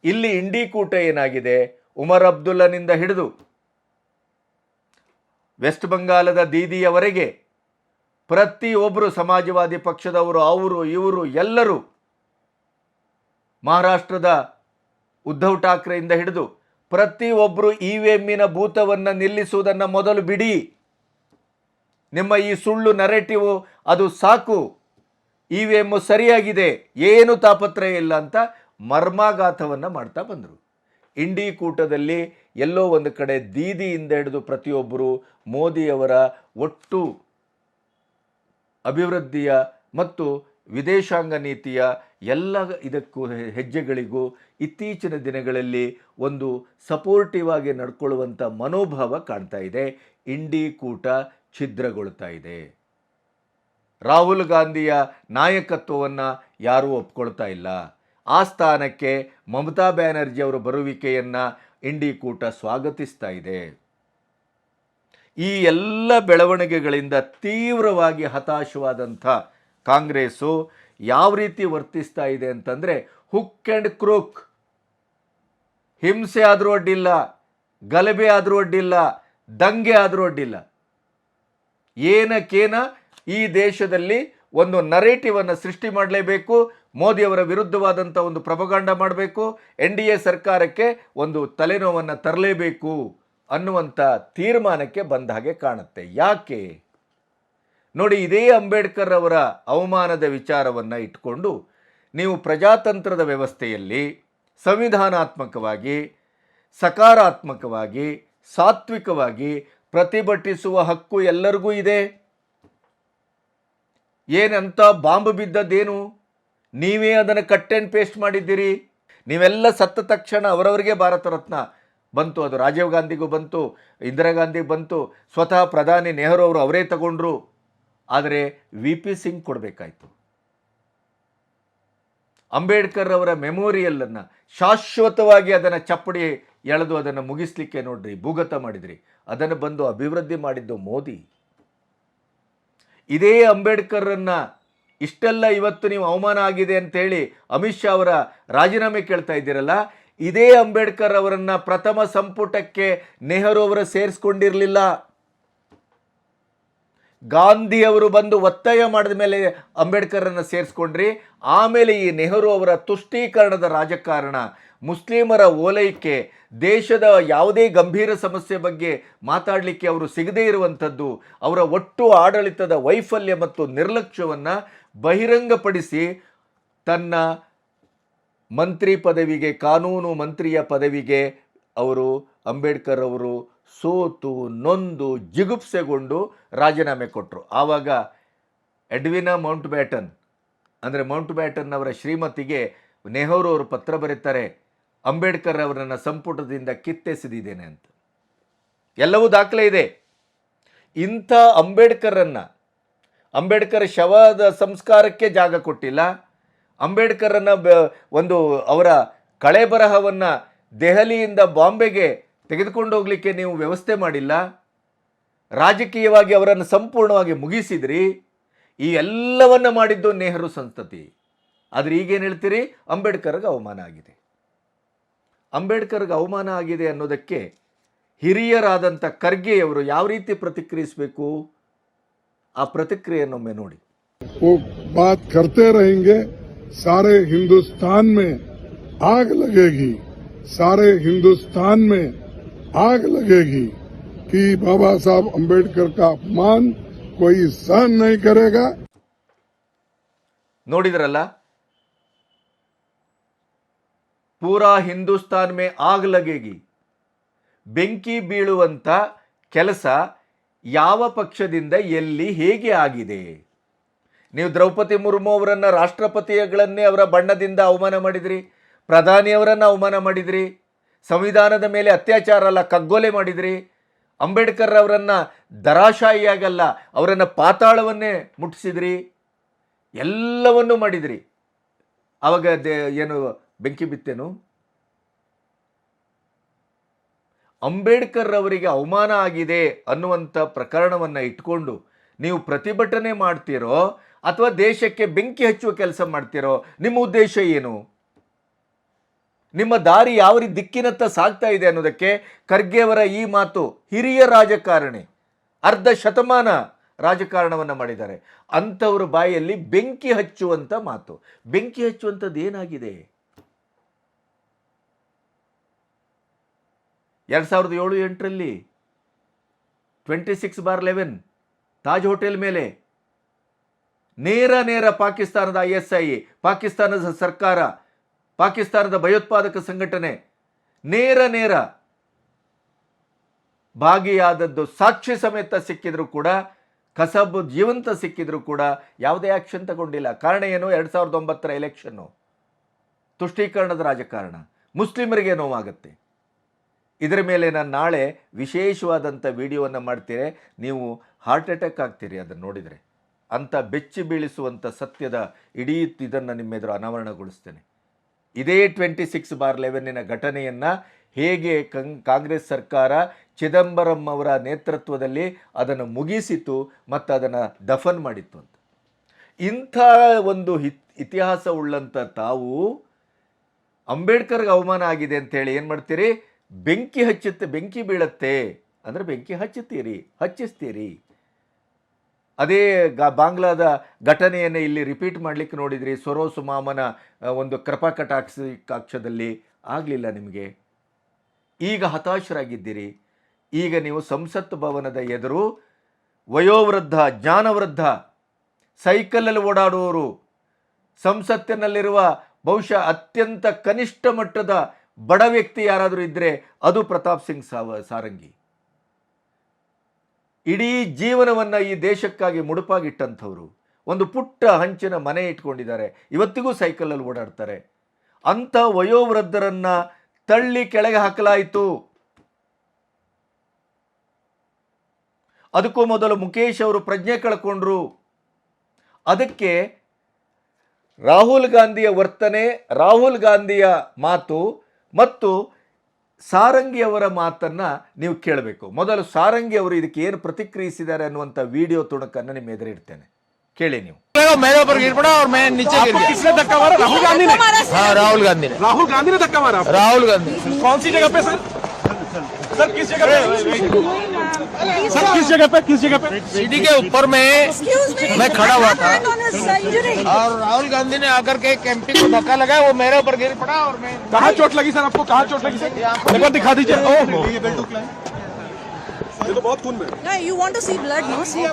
ಇಲ್ಲಿ ಇಂಡಿ ಕೂಟ ಏನಾಗಿದೆ, ಉಮರ್ ಅಬ್ದುಲ್ಲನಿಂದ ಹಿಡಿದು ವೆಸ್ಟ್ ಬಂಗಾಲದ ದೀದಿಯವರೆಗೆ ಪ್ರತಿಯೊಬ್ಬರು, ಸಮಾಜವಾದಿ ಪಕ್ಷದವರು, ಅವರು ಇವರು ಎಲ್ಲರೂ, ಮಹಾರಾಷ್ಟ್ರದ ಉದ್ಧವ್ ಠಾಕ್ರೆಯಿಂದ ಹಿಡಿದು ಪ್ರತಿಯೊಬ್ಬರು EVMನ ಭೂತವನ್ನು ನಿಲ್ಲಿಸುವುದನ್ನು ಮೊದಲು ಬಿಡಿ. ನಿಮ್ಮ ಈ ಸುಳ್ಳು ನರೇಟಿವ್ ಅದು ಸಾಕು, EVM ಸರಿಯಾಗಿದೆ, ಏನು ತಾಪತ್ರಯ ಇಲ್ಲ ಅಂತ ಮರ್ಮಾಘಾತವನ್ನು ಮಾಡ್ತಾ ಬಂದರು. ಇಂಡಿ ಕೂಟದಲ್ಲಿ ಎಲ್ಲೋ ಒಂದು ಕಡೆ ದೀದಿಯಿಂದ ಹಿಡಿದು ಪ್ರತಿಯೊಬ್ಬರು ಮೋದಿಯವರ ಒಟ್ಟು ಅಭಿವೃದ್ಧಿಯ ಮತ್ತು ವಿದೇಶಾಂಗ ನೀತಿಯ ಎಲ್ಲ ಇದಕ್ಕೂ ಹೆಜ್ಜೆಗಳಿಗೂ ಇತ್ತೀಚಿನ ದಿನಗಳಲ್ಲಿ ಒಂದು ಸಪೋರ್ಟಿವ್ ಆಗಿ ನಡ್ಕೊಳ್ಳುವಂಥ ಮನೋಭಾವ ಕಾಣ್ತಾ ಇದೆ. ಇಂಡಿ ಕೂಟ ಛಿದ್ರಗೊಳ್ತಾ ಇದೆ. ರಾಹುಲ್ ಗಾಂಧಿಯ ನಾಯಕತ್ವವನ್ನು ಯಾರೂ ಒಪ್ಕೊಳ್ತಾ ಇಲ್ಲ. ಆ ಸ್ಥಾನಕ್ಕೆ ಮಮತಾ ಬ್ಯಾನರ್ಜಿ ಅವರ ಬರುವಿಕೆಯನ್ನು ಇಂಡಿ ಕೂಟ ಸ್ವಾಗತಿಸ್ತಾ ಇದೆ. ಈ ಎಲ್ಲ ಬೆಳವಣಿಗೆಗಳಿಂದ ತೀವ್ರವಾಗಿ ಹತಾಶವಾದಂಥ ಕಾಂಗ್ರೆಸ್ಸು ಯಾವ ರೀತಿ ವರ್ತಿಸ್ತಾ ಇದೆ ಅಂತಂದರೆ, ಹುಕ್ ಆ್ಯಂಡ್ ಕ್ರೂಕ್, ಹಿಂಸೆ ಆದರೂ ಅಡ್ಡಿಲ್ಲ, ಗಲಭೆ ಆದರೂ ಅಡ್ಡಿಲ್ಲ, ದಂಗೆ ಆದರೂ ಅಡ್ಡಿಲ್ಲ, ಏನಕ್ಕೇನ ಈ ದೇಶದಲ್ಲಿ ಒಂದು ನರೇಟಿವನ್ನು ಸೃಷ್ಟಿ ಮಾಡಲೇಬೇಕು, ಮೋದಿಯವರ ವಿರುದ್ಧವಾದಂಥ ಒಂದು ಪ್ರೊಪಗಾಂಡ ಮಾಡಬೇಕು, NDA ಸರ್ಕಾರಕ್ಕೆ ಒಂದು ತಲೆನೋವನ್ನು ತರಲೇಬೇಕು ಅನ್ನುವಂಥ ತೀರ್ಮಾನಕ್ಕೆ ಬಂದ ಹಾಗೆ ಕಾಣುತ್ತೆ. ಯಾಕೆ ನೋಡಿ, ಇದೇ ಅಂಬೇಡ್ಕರ್ ಅವರ ಅವಮಾನದ ವಿಚಾರವನ್ನು ಇಟ್ಕೊಂಡು ನೀವು ಪ್ರಜಾತಂತ್ರದ ವ್ಯವಸ್ಥೆಯಲ್ಲಿ ಸಂವಿಧಾನಾತ್ಮಕವಾಗಿ, ಸಕಾರಾತ್ಮಕವಾಗಿ, ಸಾತ್ವಿಕವಾಗಿ ಪ್ರತಿಭಟಿಸುವ ಹಕ್ಕು ಎಲ್ಲರಿಗೂ ಇದೆ. ಏನಂತ ಬಾಂಬ್ ಬಿದ್ದದ್ದೇನು, ನೀವೇ ಅದನ್ನು ಕಟ್ ಆ್ಯಂಡ್ ಪೇಸ್ಟ್ ಮಾಡಿದ್ದೀರಿ. ನೀವೆಲ್ಲ ಸತ್ತ ತಕ್ಷಣ ಅವರವರಿಗೆ ಭಾರತ ರತ್ನ ಬಂತು, ಅದು ರಾಜೀವ್ ಗಾಂಧಿಗೂ ಬಂತು, ಇಂದಿರಾ ಗಾಂಧಿಗೆ ಬಂತು, ಸ್ವತಃ ಪ್ರಧಾನಿ ನೆಹರು ಅವರು ಅವರೇ ತಗೊಂಡ್ರು. ಆದರೆ VP ಸಿಂಗ್ ಕೊಡಬೇಕಾಯ್ತು. ಅಂಬೇಡ್ಕರ್ ಅವರ ಮೆಮೋರಿಯಲನ್ನು ಶಾಶ್ವತವಾಗಿ ಅದನ್ನು ಚಪ್ಪಡಿ ಎಳೆದು ಅದನ್ನು ಮುಗಿಸ್ಲಿಕ್ಕೆ ನೋಡ್ರಿ ಭೂಗತ ಮಾಡಿದ್ರಿ. ಅದನ್ನು ಬಂದು ಅಭಿವೃದ್ಧಿ ಮಾಡಿದ್ದು ಮೋದಿ. ಇದೇ ಅಂಬೇಡ್ಕರ್ರನ್ನು ಇಷ್ಟೆಲ್ಲ ಇವತ್ತು ನೀವು ಅವಮಾನ ಆಗಿದೆ ಅಂತೇಳಿ ಅಮಿತ್ ಶಾ ಅವರ ರಾಜೀನಾಮೆ ಕೇಳ್ತಾ ಇದ್ದೀರಲ್ಲ, ಇದೇ ಅಂಬೇಡ್ಕರ್ ಅವರನ್ನು ಪ್ರಥಮ ಸಂಪುಟಕ್ಕೆ ನೆಹರು ಅವರು ಸೇರಿಸ್ಕೊಂಡಿರಲಿಲ್ಲ. ಗಾಂಧಿಯವರು ಬಂದು ಒತ್ತಾಯ ಮಾಡಿದ ಮೇಲೆ ಅಂಬೇಡ್ಕರನ್ನು ಸೇರಿಸ್ಕೊಂಡ್ರಿ. ಆಮೇಲೆ ಈ ನೆಹರು ಅವರ ತುಷ್ಟೀಕರಣದ ರಾಜಕಾರಣ, ಮುಸ್ಲಿಮರ ಓಲೈಕೆ, ದೇಶದ ಯಾವುದೇ ಗಂಭೀರ ಸಮಸ್ಯೆ ಬಗ್ಗೆ ಮಾತಾಡಲಿಕ್ಕೆ ಅವರು ಸಿಗದೇ ಇರುವಂಥದ್ದು, ಅವರ ಒಟ್ಟು ಆಡಳಿತದ ವೈಫಲ್ಯ ಮತ್ತು ನಿರ್ಲಕ್ಷ್ಯವನ್ನು ಬಹಿರಂಗಪಡಿಸಿ ತನ್ನ ಮಂತ್ರಿ ಪದವಿಗೆ, ಕಾನೂನು ಮಂತ್ರಿಯ ಪದವಿಗೆ ಅವರು ಅಂಬೇಡ್ಕರ್ ಅವರು ಸೋತು ನೊಂದು ಜಿಗುಪ್ಸೆಗೊಂಡು ರಾಜೀನಾಮೆ ಕೊಟ್ಟರು. ಆವಾಗ ಎಡ್ವಿನಾ ಮೌಂಟ್ ಬ್ಯಾಟನ್ ಅಂದರೆ ಮೌಂಟ್ ಬ್ಯಾಟನ್ ಅವರ ಶ್ರೀಮತಿಗೆ ನೆಹರು ಅವರು ಪತ್ರ ಬರೀತಾರೆ, ಅಂಬೇಡ್ಕರ್ ಅವರನ್ನು ಸಂಪುಟದಿಂದ ಕಿತ್ತೆಸೆದಿದ್ದೇನೆ ಅಂತ. ಎಲ್ಲವೂ ದಾಖಲೆ ಇದೆ. ಇಂಥ ಅಂಬೇಡ್ಕರ್ ಶವದ ಸಂಸ್ಕಾರಕ್ಕೆ ಜಾಗ ಕೊಟ್ಟಿಲ್ಲ. ಅಂಬೇಡ್ಕರನ್ನ ಒಂದು ಅವರ ಕಳೆ ಬರಹವನ್ನು ದೆಹಲಿಯಿಂದ ಬಾಂಬೆಗೆ ತೆಗೆದುಕೊಂಡು ಹೋಗಲಿಕ್ಕೆ ನೀವು ವ್ಯವಸ್ಥೆ ಮಾಡಿಲ್ಲ. ರಾಜಕೀಯವಾಗಿ ಅವರನ್ನು ಸಂಪೂರ್ಣವಾಗಿ ಮುಗಿಸಿದ್ರಿ. ಈ ಎಲ್ಲವನ್ನ ಮಾಡಿದ್ದು ನೆಹರು ಸಂತತಿ. ಆದರೆ ಈಗೇನು ಹೇಳ್ತೀರಿ? ಅಂಬೇಡ್ಕರ್ಗೆ ಅವಮಾನ ಆಗಿದೆ. ಅಂಬೇಡ್ಕರ್ಗೆ ಅವಮಾನ ಆಗಿದೆ ಅನ್ನೋದಕ್ಕೆ ಹಿರಿಯರಾದಂಥ ಖರ್ಗೆಯವರು ಯಾವ ರೀತಿ ಪ್ರತಿಕ್ರಿಯಿಸಬೇಕು, ಆ ಪ್ರತಿಕ್ರಿಯೆಯನ್ನೊಮ್ಮೆ ನೋಡಿ. वो बात करते रहेंगे, सारे हिंदुस्तान में आग लगेगी, सारे हिंदुस्तान में आग लगेगी कि बाबा साहब अंबेडकर का अपमान कोई सहन नहीं करेगा. ನೋಡಿದ್ರಲ್ಲ, ಪೂರಾ ಹಿಂದೂಸ್ತಾನ್ ಮೇ ಆಗ್ ಲಗೇಗಿ. ಬೆಂಕಿ ಬೀಳುವಂತ ಕೆಲಸ ಯಾವ ಪಕ್ಷದಿಂದ ಎಲ್ಲಿ ಹೇಗೆ ಆಗಿದೆ? ನೀವು ದ್ರೌಪದಿ ಮುರ್ಮು ಅವರನ್ನು ರಾಷ್ಟ್ರಪತಿಗಳನ್ನೇ ಅವರ ಬಣ್ಣದಿಂದ ಅವಮಾನ ಮಾಡಿದ್ರಿ, ಪ್ರಧಾನಿಯವರನ್ನು ಅವಮಾನ ಮಾಡಿದ್ರಿ, ಸಂವಿಧಾನದ ಮೇಲೆ ಅತ್ಯಾಚಾರ ಅಲ್ಲ ಕಗ್ಗೊಲೆ ಮಾಡಿದ್ರಿ, ಅಂಬೇಡ್ಕರ್ ಅವರನ್ನು ದರಾಶಾಹಿಯಾಗಲ್ಲ ಅವರನ್ನು ಪಾತಾಳವನ್ನೇ ಮುಟ್ಟಿಸಿದ್ರಿ, ಎಲ್ಲವನ್ನೂ ಮಾಡಿದ್ರಿ. ಆವಾಗ ಏನು ಬೆಂಕಿ ಬಿತ್ತೇನು? ಅಂಬೇಡ್ಕರ್ ಅವರಿಗೆ ಅವಮಾನ ಆಗಿದೆ ಅನ್ನುವಂಥ ಪ್ರಕರಣವನ್ನು ಇಟ್ಕೊಂಡು ನೀವು ಪ್ರತಿಭಟನೆ ಮಾಡ್ತೀರೋ ಅಥವಾ ದೇಶಕ್ಕೆ ಬೆಂಕಿ ಹಚ್ಚುವ ಕೆಲಸ ಮಾಡ್ತೀರೋ? ನಿಮ್ಮ ಉದ್ದೇಶ ಏನು? ನಿಮ್ಮ ದಾರಿ ಯಾವ ರೀತಿ ದಿಕ್ಕಿನತ್ತ ಸಾಗ್ತಾ ಇದೆ ಅನ್ನೋದಕ್ಕೆ ಖರ್ಗೆಯವರ ಈ ಮಾತು. ಹಿರಿಯ ರಾಜಕಾರಣಿ, ಅರ್ಧ ಶತಮಾನ ರಾಜಕಾರಣವನ್ನು ಮಾಡಿದ್ದಾರೆ, ಅಂಥವ್ರ ಬಾಯಲ್ಲಿ ಬೆಂಕಿ ಹಚ್ಚುವಂಥ ಮಾತು. ಬೆಂಕಿ ಹಚ್ಚುವಂಥದ್ದು ಏನಾಗಿದೆ? 2007-8ರಲ್ಲಿ 26/11 ತಾಜ್ ಹೋಟೆಲ್ ಮೇಲೆ ನೇರ ಪಾಕಿಸ್ತಾನದ ISI, ಪಾಕಿಸ್ತಾನದ ಸರ್ಕಾರ, ಪಾಕಿಸ್ತಾನದ ಭಯೋತ್ಪಾದಕ ಸಂಘಟನೆ ನೇರ ಭಾಗಿಯಾದದ್ದು ಸಾಕ್ಷಿ ಸಮೇತ ಸಿಕ್ಕಿದ್ರು ಕೂಡ, ಕಸಬ್ ಜೀವಂತ ಸಿಕ್ಕಿದ್ರು ಕೂಡ ಯಾವುದೇ ಆಕ್ಷನ್ ತಗೊಂಡಿಲ್ಲ. ಕಾರಣ ಏನು? 2009 ಎಲೆಕ್ಷನ್ನು, ತುಷ್ಟೀಕರಣದ ರಾಜಕಾರಣ, ಮುಸ್ಲಿಮರಿಗೆ ನೋವಾಗುತ್ತೆ. ಇದರ ಮೇಲೆ ನಾನು ನಾಳೆ ವಿಶೇಷವಾದಂಥ ವಿಡಿಯೋವನ್ನು ಮಾಡ್ತೀರಿ, ನೀವು ಹಾರ್ಟ್ ಅಟ್ಯಾಕ್ ಆಗ್ತೀರಿ ಅದನ್ನು ನೋಡಿದರೆ. ಅಂಥ ಬೆಚ್ಚಿ ಬೀಳಿಸುವಂಥ ಸತ್ಯದ ಇಡೀ ಇದನ್ನು ನಿಮ್ಮೆದುರು ಅನಾವರಣಗೊಳಿಸ್ತೇನೆ. ಇದೇ 26/11 ಘಟನೆಯನ್ನು ಹೇಗೆ ಕಾಂಗ್ರೆಸ್ ಸರ್ಕಾರ ಚಿದಂಬರಂ ಅವರ ನೇತೃತ್ವದಲ್ಲಿ ಅದನ್ನು ಮುಗಿಸಿತು ಮತ್ತು ಅದನ್ನು ದಫನ್ ಮಾಡಿತ್ತು ಅಂತ. ಇಂಥ ಒಂದು ಇತಿಹಾಸ ಉಳ್ಳಂಥ ತಾವು ಅಂಬೇಡ್ಕರ್ಗೆ ಅವಮಾನ ಆಗಿದೆ ಅಂತೇಳಿ ಏನು ಮಾಡ್ತೀರಿ? ಬೆಂಕಿ ಬೀಳತ್ತೆ ಅಂದರೆ ಬೆಂಕಿ ಹಚ್ಚಿಸ್ತೀರಿ. ಅದೇ ಬಾಂಗ್ಲಾದ ಘಟನೆಯನ್ನು ಇಲ್ಲಿ ರಿಪೀಟ್ ಮಾಡಲಿಕ್ಕೆ ನೋಡಿದ್ರಿ. ಸೊರೋಸು ಮಾಮನ ಒಂದು ಕೃಪಾ ಕಟಾಕ್ಷದಲ್ಲಿ ಆಗಲಿಲ್ಲ ನಿಮಗೆ. ಈಗ ಹತಾಶರಾಗಿದ್ದೀರಿ. ಈಗ ನೀವು ಸಂಸತ್ ಭವನದ ಎದುರು ವಯೋವೃದ್ಧ, ಜ್ಞಾನವೃದ್ಧ, ಸೈಕಲಲ್ಲಿ ಓಡಾಡುವವರು, ಸಂಸತ್ತಿನಲ್ಲಿರುವ ಬಹುಶಃ ಅತ್ಯಂತ ಕನಿಷ್ಠ ಮಟ್ಟದ ಬಡ ವ್ಯಕ್ತಿ ಯಾರಾದರೂ ಇದ್ದರೆ ಅದು ಪ್ರತಾಪ್ ಸಿಂಗ್ ಸಾರಂಗಿ. ಇಡೀ ಜೀವನವನ್ನು ಈ ದೇಶಕ್ಕಾಗಿ ಮುಡುಪಾಗಿಟ್ಟಂಥವ್ರು. ಒಂದು ಪುಟ್ಟ ಹಂಚಿನ ಮನೆ ಇಟ್ಕೊಂಡಿದ್ದಾರೆ, ಇವತ್ತಿಗೂ ಸೈಕಲಲ್ಲಿ ಓಡಾಡ್ತಾರೆ. ಅಂಥ ವಯೋವೃದ್ಧರನ್ನು ತಳ್ಳಿ ಕೆಳಗೆ ಹಾಕಲಾಯಿತು. ಅದಕ್ಕೂ ಮೊದಲು ಮುಖೇಶ್ ಅವರು ಪ್ರಜ್ಞೆ ಕಳ್ಕೊಂಡ್ರು. ಅದಕ್ಕೆ ರಾಹುಲ್ ಗಾಂಧಿಯ ವರ್ತನೆ, ರಾಹುಲ್ ಗಾಂಧಿಯ ಮಾತು ಮತ್ತು ಸಾರಂಗಿ ಅವರ ಮಾತನ್ನು ನೀವು ಕೇಳಬೇಕು. ಮೊದಲು ಸಾರಂಗಿ ಅವರು ಇದಕ್ಕೆ ಏನು ಪ್ರತಿಕ್ರಿಯಿಸಿದ್ದಾರೆ ಅನ್ನುವಂಥ ವಿಡಿಯೋ ತುಣುಕನ್ನು ನಿಮ್ಮ ಎದುರಿಡ್ತೇನೆ, ಕೇಳಿ ನೀವು. मेरे ऊपर गिर पड़ा और मैं नीचे गिर गया। किसने धक्का मारा? राहुल गांधी ने? हाँ, राहुल गांधी ने। राहुल गांधी ने धक्का मारा? राहुल गांधी। कौन सी जगह पे सर? सर किस जगह पे? सर किस जगह पे? सीढ़ी के ऊपर में मैं खड़ा हुआ था और राहुल गांधी ने आकर के एमपी को धक्का लगाया, वो मेरे ऊपर गिर पड़ा और मैं। कहाँ चोट लगी सर आपको? कहाँ चोट लगी सर? एक बार दिखा दीजिए। ये तो बहुत खून में। You want to see blood, no? See.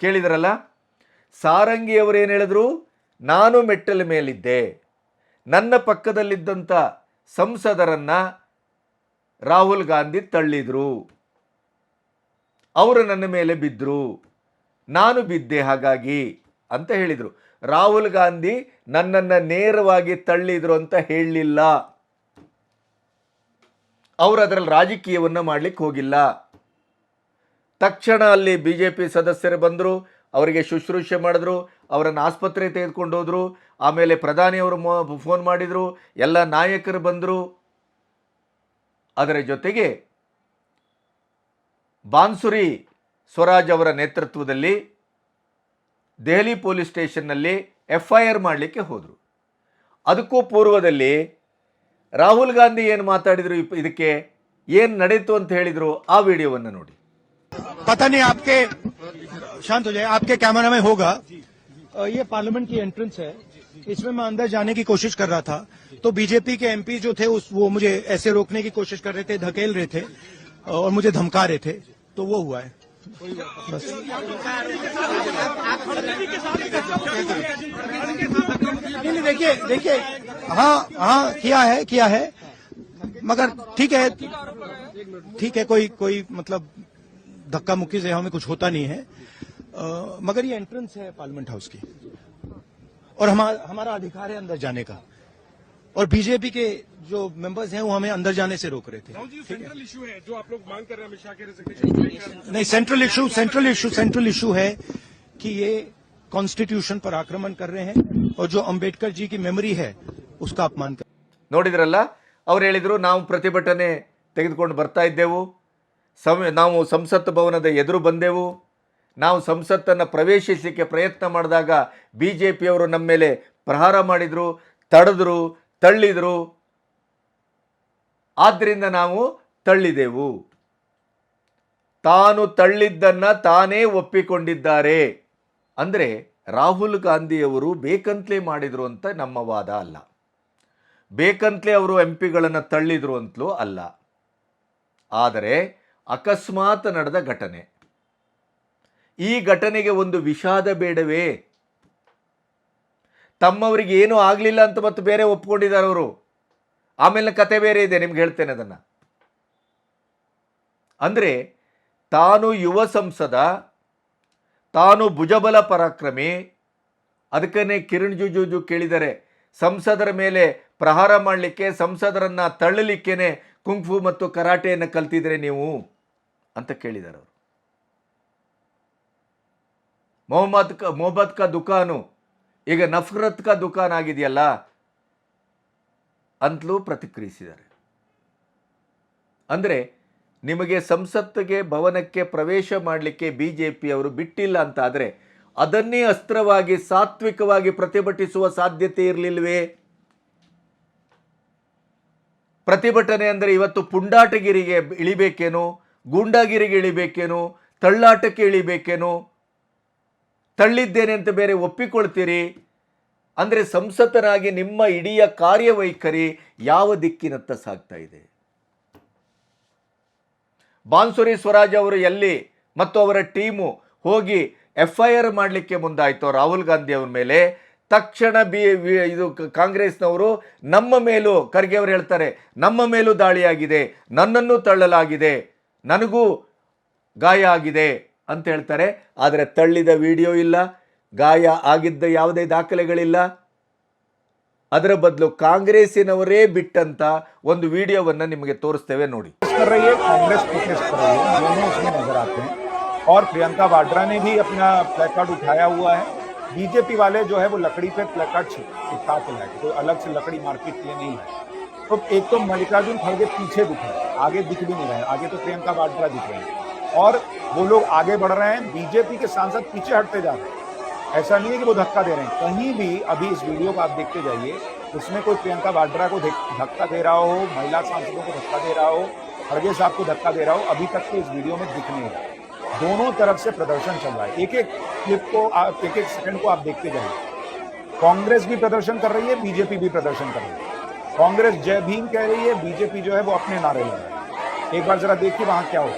ಕೇಳಿದ್ರಲ್ಲ, ಸಾರಂಗಿ ಅವರು ಏನು ಹೇಳಿದ್ರು? ನಾನು ಮೆಟ್ಟಲ ಮೇಲಿದ್ದೆ, ನನ್ನ ಪಕ್ಕದಲ್ಲಿದ್ದಂಥ ಸಂಸದರನ್ನ ರಾಹುಲ್ ಗಾಂಧಿ ತಳ್ಳಿದ್ರು, ಅವರು ನನ್ನ ಮೇಲೆ ಬಿದ್ದರು, ನಾನು ಬಿದ್ದೆ ಹಾಗಾಗಿ ಅಂತ ಹೇಳಿದರು. ರಾಹುಲ್ ಗಾಂಧಿ ನನ್ನನ್ನು ನೇರವಾಗಿ ತಳ್ಳಿದ್ರು ಅಂತ ಹೇಳಲಿಲ್ಲ. ಅವರು ಅದರಲ್ಲಿ ರಾಜಕೀಯವನ್ನು ಮಾಡಲಿಕ್ಕೆ ಹೋಗಿಲ್ಲ. ತಕ್ಷಣ ಅಲ್ಲಿ BJP ಸದಸ್ಯರು ಬಂದರು, ಅವರಿಗೆ ಶುಶ್ರೂಷೆ ಮಾಡಿದ್ರು, ಅವರನ್ನು ಆಸ್ಪತ್ರೆಗೆ ತೆಗೆದುಕೊಂಡು ಹೋದರು. ಆಮೇಲೆ ಪ್ರಧಾನಿಯವರು ಫೋನ್ ಮಾಡಿದರು, ಎಲ್ಲ ನಾಯಕರು ಬಂದರು. ಅದರ ಜೊತೆಗೆ ಬಾನ್ಸುರಿ ಸ್ವರಾಜ್ ಅವರ ನೇತೃತ್ವದಲ್ಲಿ ದೆಹಲಿ ಪೊಲೀಸ್ ಸ್ಟೇಷನ್ನಲ್ಲಿ FIR ಮಾಡಲಿಕ್ಕೆ ಹೋದರು. ಅದಕ್ಕೂ ಪೂರ್ವದಲ್ಲಿ ರಾಹುಲ್ ಗಾಂಧಿ ಏನು ಮಾತಾಡಿದರು, ಇದಕ್ಕೆ ಏನು ನಡೀತು ಅಂತ ಹೇಳಿದರು, ಆ ವಿಡಿಯೋವನ್ನು ನೋಡಿ. पता नहीं आपके शांत हो जाए, आपके कैमरा में होगा। ये पार्लियामेंट की एंट्रेंस है, इसमें मैं अंदर जाने की कोशिश कर रहा था तो बीजेपी के MP जो थे वो मुझे ऐसे रोकने की कोशिश कर रहे थे, धकेल रहे थे और मुझे धमका रहे थे, तो वो हुआ है बस। नहीं देखिए हाँ किया है मगर ठीक है कोई मतलब धक्का मुक्की से हमें कुछ होता नहीं है, मगर ये एंट्रेंस है पार्लियामेंट हाउस की और हमारा अधिकार है अंदर जाने का, और बीजेपी के जो मेंबर्स हैं वो हमें अंदर जाने से रोक रहे थे। सेंट्रल इशू है जो आप लोग मांग कर रहे हैं, अमित शाह के नहीं, सेंट्रल इशू है कि ये कॉन्स्टिट्यूशन पर आक्रमण कर रहे हैं और जो अंबेडकर जी की मेमोरी है उसका अपमान कर। ನೋಡಿದ್ರಲ್ಲ, ಅವ್ರು ಹೇಳಿದರು ನಾವು ಪ್ರತಿಭಟನೆ ತೆಗೆದುಕೊಂಡು ಬರ್ತಾ ಇದ್ದೆವು, ನಾವು ಸಂಸತ್ ಭವನದ ಎದುರು ಬಂದೆವು, ನಾವು ಸಂಸತ್ತನ್ನು ಪ್ರವೇಶಿಸಲಿಕ್ಕೆ ಪ್ರಯತ್ನ ಮಾಡಿದಾಗ BJPಯವರು ನಮ್ಮ ಮೇಲೆ ಪ್ರಹಾರ ಮಾಡಿದರು, ತಡೆದರು, ತಳ್ಳಿದರು, ಆದ್ದರಿಂದ ನಾವು ತಳ್ಳಿದೆವು. ತಾನು ತಳ್ಳಿದ್ದನ್ನು ತಾನೇ ಒಪ್ಪಿಕೊಂಡಿದ್ದಾರೆ. ಅಂದರೆ ರಾಹುಲ್ ಗಾಂಧಿಯವರು ಬೇಕಂತಲೇ ಮಾಡಿದರು ಅಂತ ನಮ್ಮ ವಾದ ಅಲ್ಲ, ಬೇಕಂತಲೇ ಅವರು MP ಗಳನ್ನು ತಳ್ಳಿದರು ಅಂತಲೂ ಅಲ್ಲ. ಆದರೆ ಅಕಸ್ಮಾತ್ ನಡೆದ ಘಟನೆ, ಈ ಘಟನೆಗೆ ಒಂದು ವಿಷಾದ ಬೇಡವೇ? ತಮ್ಮವರಿಗೆ ಏನೂ ಆಗಲಿಲ್ಲ ಅಂತ ಮತ್ತು ಬೇರೆ ಒಪ್ಕೊಂಡಿದ್ದಾರೆ ಅವರು. ಆಮೇಲೆ ಕತೆ ಬೇರೆ ಇದೆ, ನಿಮ್ಗೆ ಹೇಳ್ತೇನೆ ಅದನ್ನು. ಅಂದರೆ ತಾನು ಯುವ ಸಂಸದ, ತಾನು ಭುಜಬಲ ಪರಾಕ್ರಮಿ, ಅದಕ್ಕೇ ಕಿರಣ್ ರಿಜಿಜು ಕೇಳಿದರೆ ಸಂಸದರ ಮೇಲೆ ಪ್ರಹಾರ ಮಾಡಲಿಕ್ಕೆ, ಸಂಸದರನ್ನು ತಳ್ಳಲಿಕ್ಕೇನೆ ಕುಂಫು ಮತ್ತು ಕರಾಟೆಯನ್ನು ಕಲ್ತಿದ್ರೆ ನೀವು ಅಂತ ಕೇಳಿದ್ದಾರೆ ಅವರು. ಮೊಹಮ್ಮದ್ ಕಾ ದುಕಾನು ಈಗ ನಫರತ್ ಕಾ ದುಕಾನ್ ಆಗಿದೆಯಲ್ಲ ಅಂತಲೂ ಪ್ರತಿಕ್ರಿಯಿಸಿದ್ದಾರೆ. ಅಂದರೆ ನಿಮಗೆ ಸಂಸತ್ತಿಗೆ ಭವನಕ್ಕೆ ಪ್ರವೇಶ ಮಾಡಲಿಕ್ಕೆ BJPಯವರು ಬಿಟ್ಟಿಲ್ಲ ಅಂತ ಆದರೆ ಅದನ್ನೇ ಅಸ್ತ್ರವಾಗಿ ಸಾತ್ವಿಕವಾಗಿ ಪ್ರತಿಭಟಿಸುವ ಸಾಧ್ಯತೆ ಇರಲಿಲ್ವೇ? ಪ್ರತಿಭಟನೆ ಅಂದರೆ ಇವತ್ತು ಪುಂಡಾಟಗಿರಿಗೆ ಇಳಿಬೇಕೇನೋ, ಗೂಂಡಾಗಿರಿಗೆ ಇಳಿಬೇಕೇನೋ, ತಳ್ಳಾಟಕ್ಕೆ ಇಳಿಬೇಕೇನೋ? ತಳ್ಳಿದ್ದೇನೆ ಅಂತ ಬೇರೆ ಒಪ್ಪಿಕೊಳ್ತೀರಿ ಅಂದರೆ ಸಂಸತ್ತನಾಗಿ ನಿಮ್ಮ ಇಡೀ ಕಾರ್ಯವೈಖರಿ ಯಾವ ದಿಕ್ಕಿನತ್ತ ಸಾಗ್ತಾ ಇದೆ? ಬಾನ್ಸುರಿ ಸ್ವರಾಜ್ ಅವರು ಎಲ್ಲಿ ಮತ್ತು ಅವರ ಟೀಮು ಹೋಗಿ FIR ಮಾಡಲಿಕ್ಕೆ ಮುಂದಾಯಿತು ರಾಹುಲ್ ಗಾಂಧಿ ಅವರ ಮೇಲೆ, ತಕ್ಷಣ ಇದು ಕಾಂಗ್ರೆಸ್ನವರು ನಮ್ಮ ಮೇಲೂ, ಖರ್ಗೆ ಅವರು ಹೇಳ್ತಾರೆ, ನಮ್ಮ ಮೇಲೂ ದಾಳಿಯಾಗಿದೆ, ನನ್ನನ್ನು ತಳ್ಳಲಾಗಿದೆ, ನನಗೂ ಗಾಯ ಆಗಿದೆ ಅಂತ ಹೇಳ್ತಾರೆ. ಆದರೆ ತಳ್ಳಿದ ವಿಡಿಯೋ ಇಲ್ಲ, ಗಾಯ ಆಗಿದ್ದ ಯಾವುದೇ ದಾಖಲೆಗಳಿಲ್ಲ. ಅದರ ಬದಲು ಕಾಂಗ್ರೆಸ್ಸಿನವರೇ ಬಿಟ್ಟಂತ ಒಂದು ವಿಡಿಯೋವನ್ನು ನಿಮಗೆ ತೋರಿಸ್ತೇವೆ ನೋಡಿ. कांग्रेस प्रोटेस्ट कर रही है, दोनों उसमें नजर आते हैं और प्रियंका वाड्रा ने भी अपना प्लेकार्ड उठाया हुआ है। बीजेपी वाले जो है वो लकड़ी पे प्लेकार्ड चिपका के लाए, कोई अलग से लकड़ी मार्केट के लिए नहीं लाए। तो एक तो मल्लिकार्जुन खड़गे पीछे दिख रहे हैं, आगे दिख भी नहीं रहे हैं, आगे तो प्रियंका वाड्रा दिख रहे हैं और वो लोग आगे बढ़ रहे हैं, बीजेपी के सांसद पीछे हटते जा रहे हैं। ऐसा नहीं है कि वो धक्का दे रहे हैं, कहीं भी अभी इस वीडियो को आप देखते जाइए, उसमें कोई प्रियंका वाड्रा को धक्का दे रहा हो, महिला सांसदों को धक्का दे रहा हो, खड़गे साहब को धक्का दे रहा हो, अभी तक तो इस वीडियो में दिख नहीं रहा। दोनों तरफ से प्रदर्शन चल रहा है, एक एक क्लिप को एक एक सेकंड को आप देखते जाइए। कांग्रेस भी प्रदर्शन कर रही है, बीजेपी भी प्रदर्शन कर रही है। कांग्रेस जय भीम कह रही है, बीजेपी जो है वो अपने नारे लगा रही है। एक बार जरा देखिए वहां क्या हो।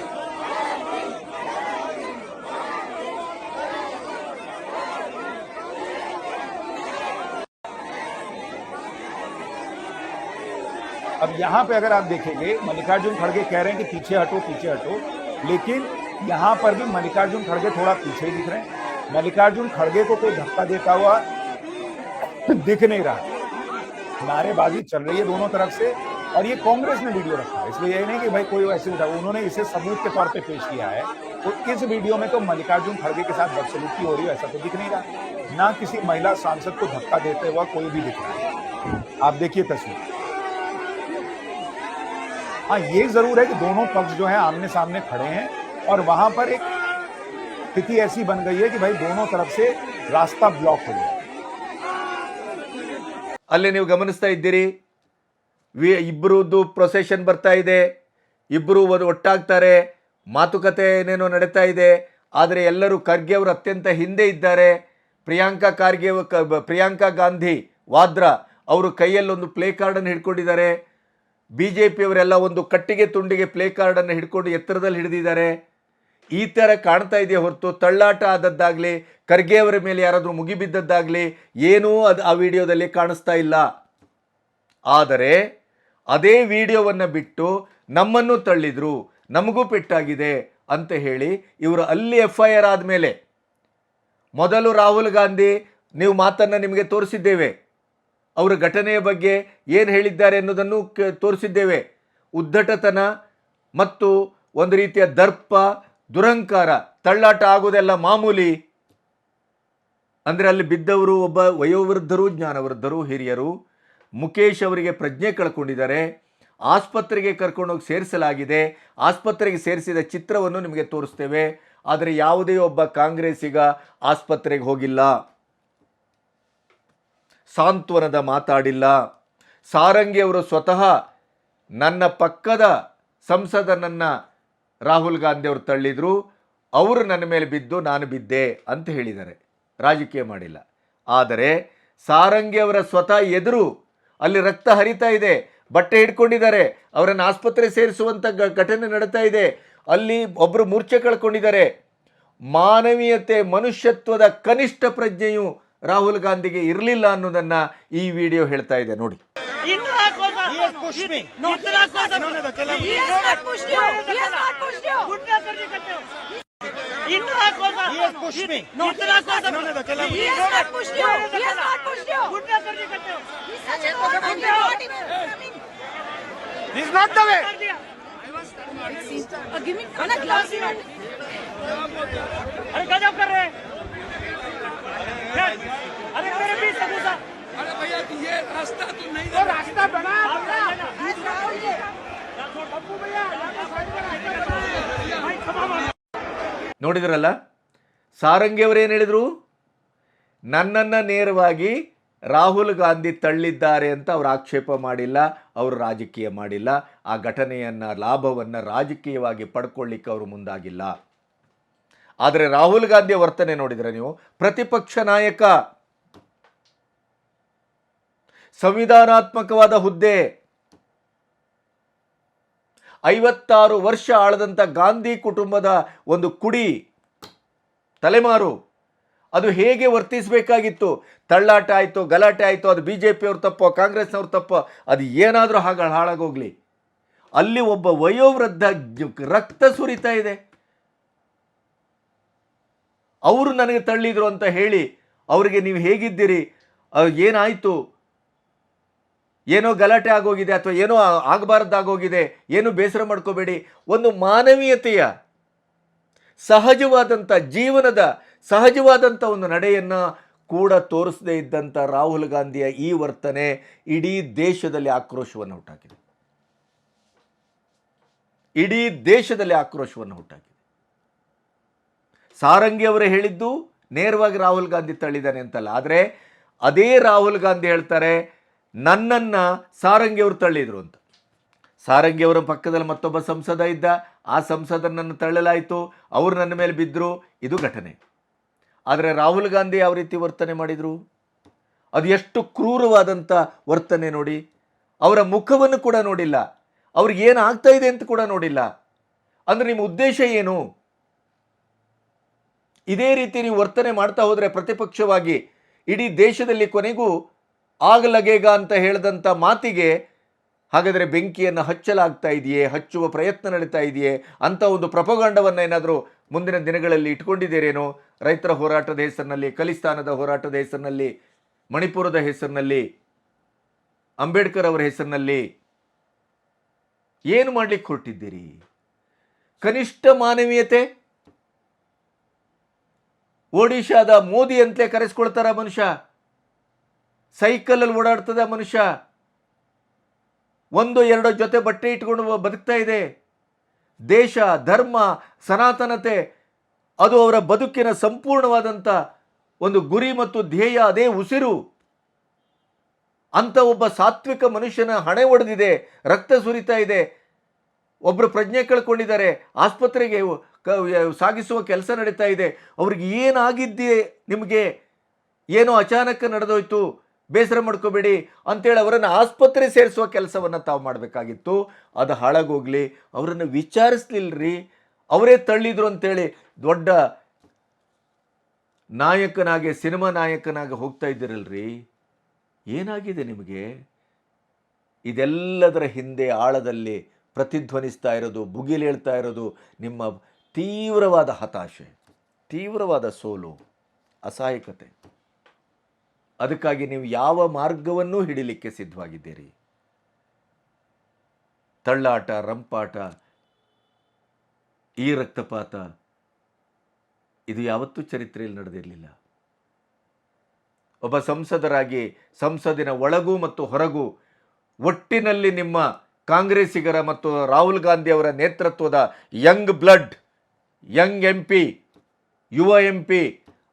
अब यहां पे अगर आप देखेंगे, मल्लिकार्जुन खड़गे कह रहे हैं कि पीछे हटो, लेकिन यहां पर भी मल्लिकार्जुन खड़गे थोड़ा पीछे दिख रहे हैं। मल्लिकार्जुन खड़गे को कोई धक्का देता हुआ दिख नहीं रहा, नारेबाजी चल रही है दोनों तरफ से, और ये कांग्रेस ने वीडियो रखा है, इसलिए ये नहीं कि भाई कोई ऐसे उन्होंने इसे सबूत के तौर पे पेश किया है। तो इस वीडियो में तो मल्लिकार्जुन खड़गे के साथ बदसलूकी हो रही है, ऐसा तो दिख नहीं रहा, ना किसी महिला सांसद को धक्का देते हुआ कोई भी दिख रहा है। आप देखिए तस्वीर। हाँ, ये जरूर है कि दोनों पक्ष जो है आमने सामने खड़े हैं, और वहां पर एक स्थिति ऐसी बन गई है कि भाई दोनों तरफ से रास्ता ब्लॉक हो गया। ಅಲ್ಲಿ ನೀವು ಗಮನಿಸ್ತಾ ಇದ್ದೀರಿ, ಇಬ್ಬರದ್ದು ಪ್ರೊಸೆಷನ್ ಬರ್ತಾ ಇದೆ, ಇಬ್ಬರು ಒಟ್ಟಾಗ್ತಾರೆ, ಮಾತುಕತೆ ಏನೇನೋ ನಡೀತಾ ಇದೆ. ಆದರೆ ಎಲ್ಲರೂ ಖರ್ಗೆ ಅವರು ಅತ್ಯಂತ ಹಿಂದೆ ಇದ್ದಾರೆ. ಪ್ರಿಯಾಂಕಾ ಗಾಂಧಿ ವಾದ್ರಾ ಅವರು ಕೈಯಲ್ಲೊಂದು ಪ್ಲೇ ಕಾರ್ಡನ್ನು ಹಿಡ್ಕೊಂಡಿದ್ದಾರೆ. BJPಯವರೆಲ್ಲ ಒಂದು ಕಟ್ಟಿಗೆ ತುಂಡಿಗೆ ಪ್ಲೇ ಕಾರ್ಡನ್ನು ಹಿಡ್ಕೊಂಡು ಎತ್ತರದಲ್ಲಿ ಹಿಡಿದಿದ್ದಾರೆ. ಈ ಥರ ಕಾಣ್ತಾ ಇದೆಯೇ ಹೊರತು ತಳ್ಳಾಟ ಆದದ್ದಾಗಲಿ ಖರ್ಗೆ ಅವರ ಮೇಲೆ ಯಾರಾದರೂ ಮುಗಿಬಿದ್ದದ್ದಾಗಲಿ ಏನೂ ಆ ವಿಡಿಯೋದಲ್ಲಿ ಕಾಣಿಸ್ತಾ ಇಲ್ಲ. ಆದರೆ ಅದೇ ವಿಡಿಯೋವನ್ನು ಬಿಟ್ಟು ನಮ್ಮನ್ನು ತಳ್ಳಿದ್ರು, ನಮಗೂ ಪೆಟ್ಟಾಗಿದೆ ಅಂತ ಹೇಳಿ ಇವರು ಅಲ್ಲಿ FIR ಆದಮೇಲೆ ಮೊದಲು ರಾಹುಲ್ ಗಾಂಧಿ ನೀವು ಮಾತನ್ನು ನಿಮಗೆ ತೋರಿಸಿದ್ದೇವೆ, ಅವರ ಘಟನೆಯ ಬಗ್ಗೆ ಏನು ಹೇಳಿದ್ದಾರೆ ಅನ್ನೋದನ್ನು ತೋರಿಸಿದ್ದೇವೆ. ಉದ್ದಟತನ ಮತ್ತು ಒಂದು ರೀತಿಯ ದರ್ಪ, ದುರಂಕಾರ, ತಳ್ಳಾಟ ಆಗೋದೆಲ್ಲ ಮಾಮೂಲಿ. ಅಂದರೆ ಅಲ್ಲಿ ಬಿದ್ದವರು ಒಬ್ಬ ವಯೋವೃದ್ಧರು, ಜ್ಞಾನವೃದ್ಧರು, ಹಿರಿಯರು. ಮುಖೇಶ್ ಅವರಿಗೆ ಪ್ರಜ್ಞೆ ಕಳ್ಕೊಂಡಿದ್ದಾರೆ, ಆಸ್ಪತ್ರೆಗೆ ಕರ್ಕೊಂಡೋಗಿ ಸೇರಿಸಲಾಗಿದೆ. ಆಸ್ಪತ್ರೆಗೆ ಸೇರಿಸಿದ ಚಿತ್ರವನ್ನು ನಿಮಗೆ ತೋರಿಸ್ತೇವೆ. ಆದರೆ ಯಾವುದೇ ಒಬ್ಬ ಕಾಂಗ್ರೆಸ್ಸಿಗ ಆಸ್ಪತ್ರೆಗೆ ಹೋಗಿಲ್ಲ, ಸಾಂತ್ವನದ ಮಾತಾಡಿಲ್ಲ. ಸಾರಂಗಿ ಅವರು ಸ್ವತಃ ನನ್ನ ಪಕ್ಕದ ಸಂಸದನನ್ನು ರಾಹುಲ್ ಗಾಂಧಿ ಅವರು ತಳ್ಳಿದ್ರು, ಅವರು ನನ್ನ ಮೇಲೆ ಬಿದ್ದು ನಾನು ಬಿದ್ದೆ ಅಂತ ಹೇಳಿದ್ದಾರೆ, ರಾಜಕೀಯ ಮಾಡಿಲ್ಲ. ಆದರೆ ಸಾರಂಗಿ ಅವರ ಸ್ವತಃ ಎದುರು ಅಲ್ಲಿ ರಕ್ತ ಹರಿತಾ ಇದೆ, ಬಟ್ಟೆ ಹಿಡ್ಕೊಂಡಿದ್ದಾರೆ, ಅವರನ್ನು ಆಸ್ಪತ್ರೆ ಸೇರಿಸುವಂಥ ಘಟನೆ ನಡೀತಾ ಇದೆ, ಅಲ್ಲಿ ಒಬ್ಬರು ಮೂರ್ಛೆ ಕಳ್ಕೊಂಡಿದ್ದಾರೆ. ಮಾನವೀಯತೆ, ಮನುಷ್ಯತ್ವದ ಕನಿಷ್ಠ ಪ್ರಜ್ಞೆಯು ರಾಹುಲ್ ಗಾಂಧಿಗೆ ಇರಲಿಲ್ಲ ಅನ್ನೋದನ್ನು ಈ ವಿಡಿಯೋ ಹೇಳ್ತಾ ಇದೆ ನೋಡಿ. He's not the way. Give me a glass. अरे गजब कर रहे हैं। अरे मेरे बीच से घुसा। अरे भैया ये रास्ता तो नहीं, तो रास्ता बना। ನೋಡಿದ್ರಲ್ಲ, ಸಾರಂಗಿ ಅವರೇನು ಹೇಳಿದರು, ನನ್ನನ್ನು ನೇರವಾಗಿ ರಾಹುಲ್ ಗಾಂಧಿ ತಳ್ಳಿದ್ದಾರೆ ಅಂತ ಅವರು ಆಕ್ಷೇಪ ಮಾಡಿಲ್ಲ, ಅವರು ರಾಜಕೀಯ ಮಾಡಿಲ್ಲ. ಆ ಘಟನೆಯನ್ನು, ಲಾಭವನ್ನು ರಾಜಕೀಯವಾಗಿ ಪಡ್ಕೊಳ್ಳಿಕ್ಕೆ ಅವರು ಮುಂದಾಗಿಲ್ಲ. ಆದರೆ ರಾಹುಲ್ ಗಾಂಧಿಯ ವರ್ತನೆ ನೋಡಿದರೆ ನೀವು, ಪ್ರತಿಪಕ್ಷ ನಾಯಕ, ಸಂವಿಧಾನಾತ್ಮಕವಾದ ಹುದ್ದೆ, 56 ವರ್ಷ ಆಳದಂಥ ಗಾಂಧಿ ಕುಟುಂಬದ ಒಂದು ಕುಡಿ ತಲೆಮಾರು, ಅದು ಹೇಗೆ ವರ್ತಿಸಬೇಕಾಗಿತ್ತು? ತಳ್ಳಾಟ ಆಯಿತು, ಗಲಾಟೆ ಆಯಿತು, ಅದು BJPಯವ್ರ ತಪ್ಪೋ ಕಾಂಗ್ರೆಸ್ನವ್ರ ತಪ್ಪೋ, ಅದು ಏನಾದರೂ ಹಾಳಾಗೋಗ್ಲಿ, ಅಲ್ಲಿ ಒಬ್ಬ ವಯೋವೃದ್ಧ ರಕ್ತ ಸುರಿತಾ ಇದೆ, ಅವರು ನನಗೆ ತಳ್ಳಿದ್ರು ಅಂತ ಹೇಳಿ ಅವರಿಗೆ ನೀವು ಹೇಗಿದ್ದೀರಿ, ಏನಾಯಿತು, ಏನೋ ಗಲಾಟೆ ಆಗೋಗಿದೆ ಅಥವಾ ಏನೋ ಆಗಬಾರ್ದಾಗೋಗಿದೆ, ಏನೂ ಬೇಸರ ಮಾಡ್ಕೋಬೇಡಿ. ಒಂದು ಮಾನವೀಯತೆಯ ಸಹಜವಾದಂಥ ಜೀವನದ ಸಹಜವಾದಂಥ ಒಂದು ನಡೆಯನ್ನು ಕೂಡ ತೋರಿಸದೇ ಇದ್ದಂಥ ರಾಹುಲ್ ಗಾಂಧಿಯ ಈ ವರ್ತನೆ ಇಡೀ ದೇಶದಲ್ಲಿ ಆಕ್ರೋಶವನ್ನು ಹುಟ್ಟಾಕಿದೆ. ಇಡೀ ದೇಶದಲ್ಲಿ ಆಕ್ರೋಶವನ್ನು ಹುಟ್ಟಾಕಿದೆ. ಸಾರಂಗಿ ಅವರೇ ಹೇಳಿದ್ದು ನೇರವಾಗಿ ರಾಹುಲ್ ಗಾಂಧಿ ತಳ್ಳಿದ್ದಾನೆ ಅಂತಲ್ಲ, ಆದರೆ ಅದೇ ರಾಹುಲ್ ಗಾಂಧಿ ಹೇಳ್ತಾರೆ ನನ್ನನ್ನು ಸಾರಂಗಿ ಅವರು ತಳ್ಳಿದ್ರು ಅಂತ. ಸಾರಂಗಿ ಅವರ ಪಕ್ಕದಲ್ಲಿ ಮತ್ತೊಬ್ಬ ಸಂಸದ ಇದ್ದ, ಆ ಸಂಸದನನ್ನು ತಳ್ಳಲಾಯಿತು, ಅವರು ನನ್ನ ಮೇಲೆ ಬಿದ್ದರು, ಇದು ಘಟನೆ. ಆದರೆ ರಾಹುಲ್ ಗಾಂಧಿ ಯಾವ ರೀತಿ ವರ್ತನೆ ಮಾಡಿದರು, ಅದು ಎಷ್ಟು ಕ್ರೂರವಾದಂಥ ವರ್ತನೆ ನೋಡಿ. ಅವರ ಮುಖವನ್ನು ಕೂಡ ನೋಡಿಲ್ಲ, ಅವ್ರಿಗೆ ಏನು ಆಗ್ತಾ ಇದೆ ಅಂತ ಕೂಡ ನೋಡಿಲ್ಲ. ಅಂದರೆ ನಿಮ್ಮ ಉದ್ದೇಶ ಏನು? ಇದೇ ರೀತಿ ನೀವು ವರ್ತನೆ ಮಾಡ್ತಾ ಹೋದರೆ ಪ್ರತಿಪಕ್ಷವಾಗಿ ಇಡೀ ದೇಶದಲ್ಲಿ ಕೊನೆಗೂ ಆಗಲಗೇಗ ಅಂತ ಹೇಳಿದಂಥ ಮಾತಿಗೆ ಹಾಗಾದರೆ ಬೆಂಕಿಯನ್ನು ಹಚ್ಚಲಾಗ್ತಾ ಇದೆಯೇ, ಹಚ್ಚುವ ಪ್ರಯತ್ನ ನಡೀತಾ ಇದೆಯೇ ಅಂತ ಒಂದು ಪ್ರಪಗಾಂಡವನ್ನು ಏನಾದರೂ ಮುಂದಿನ ದಿನಗಳಲ್ಲಿ ಇಟ್ಕೊಂಡಿದ್ದೀರೇನೋ? ರೈತರ ಹೋರಾಟದ ಹೆಸರಿನಲ್ಲಿ, ಖಲಿಸ್ತಾನದ ಹೋರಾಟದ ಹೆಸರಿನಲ್ಲಿ ಮಣಿಪುರದ ಹೆಸರಿನಲ್ಲಿ, ಅಂಬೇಡ್ಕರ್ ಅವರ ಹೆಸರಿನಲ್ಲಿ ಏನು ಮಾಡ್ಲಿಕ್ಕೆ ಹೊರಟಿದ್ದೀರಿ? ಕನಿಷ್ಠ ಮಾನವೀಯತೆ. ಒಡಿಶಾದ ಮೋದಿ ಅಂತಲೇ ಕರೆಸ್ಕೊಳ್ತಾರ ಮನುಷ್ಯ. ಸೈಕಲಲ್ಲಿ ಓಡಾಡ್ತದ ಮನುಷ್ಯ. 1-2 ಜೊತೆ ಬಟ್ಟೆ ಇಟ್ಕೊಂಡು ಬದುಕ್ತಾ ಇದೆ. ದೇಶ, ಧರ್ಮ, ಸನಾತನತೆ ಅದು ಅವರ ಬದುಕಿನ ಸಂಪೂರ್ಣವಾದಂಥ ಒಂದು ಗುರಿ ಮತ್ತು ಧ್ಯೇಯ, ಅದೇ ಉಸಿರು. ಅಂತ ಒಬ್ಬ ಸಾತ್ವಿಕ ಮನುಷ್ಯನ ಹಣೆ ಒಡೆದಿದೆ, ರಕ್ತ ಸುರಿತಾ ಇದೆ. ಒಬ್ಬರು ಪ್ರಜ್ಞೆ ಕಳ್ಕೊಂಡಿದ್ದಾರೆ, ಆಸ್ಪತ್ರೆಗೆ ಸಾಗಿಸುವ ಕೆಲಸ ನಡೀತಾ ಇದೆ. ಅವ್ರಿಗೆ ಏನಾಗಿದ್ದೆ, ನಿಮಗೆ ಏನೋ ಅಚಾನಕ್ ನಡೆದೋಯ್ತು, ಬೇಸರ ಮಾಡ್ಕೋಬೇಡಿ ಅಂತೇಳಿ ಅವರನ್ನು ಆಸ್ಪತ್ರೆ ಸೇರಿಸುವ ಕೆಲಸವನ್ನು ತಾವು ಮಾಡಬೇಕಾಗಿತ್ತು. ಅದು ಹಾಳಾಗೋಗ್ಲಿ, ಅವರನ್ನು ವಿಚಾರಿಸ್ಲಿಲ್ರಿ. ಅವರೇ ತಳ್ಳಿದ್ರು ಅಂತೇಳಿ ದೊಡ್ಡ ನಾಯಕನಾಗಿ, ಸಿನಿಮಾ ನಾಯಕನಾಗಿ ಹೋಗ್ತಾ ಇದ್ದೀರಲ್ರಿ. ಏನಾಗಿದೆ ನಿಮಗೆ? ಇದೆಲ್ಲದರ ಹಿಂದೆ ಆಳದಲ್ಲಿ ಪ್ರತಿಧ್ವನಿಸ್ತಾ ಇರೋದು, ಭುಗಿಲೇಳ್ತಾ ಇರೋದು ನಿಮ್ಮ ತೀವ್ರವಾದ ಹತಾಶೆ, ತೀವ್ರವಾದ ಸೋಲು, ಅಸಹಾಯಕತೆ. ಅದಕ್ಕಾಗಿ ನೀವು ಯಾವ ಮಾರ್ಗವನ್ನೂ ಹಿಡಿಲಿಕ್ಕೆ ಸಿದ್ಧವಾಗಿದ್ದೀರಿ. ತಳ್ಳಾಟ, ರಂಪಾಟ, ಈ ರಕ್ತಪಾತ ಇದು ಯಾವತ್ತೂ ಚರಿತ್ರೆಯಲ್ಲಿ ನಡೆದಿರಲಿಲ್ಲ. ಒಬ್ಬ ಸಂಸದರಾಗಿ ಸಂಸದಿನ ಒಳಗೂ ಮತ್ತು ಹೊರಗೂ ಒಟ್ಟಿನಲ್ಲಿ ನಿಮ್ಮ ಕಾಂಗ್ರೆಸ್ಸಿಗರ ಮತ್ತು ರಾಹುಲ್ ಗಾಂಧಿ ಅವರ ನೇತೃತ್ವದ ಯಂಗ್ ಬ್ಲಡ್, ಯಂಗ್ MP, ಯುವ MP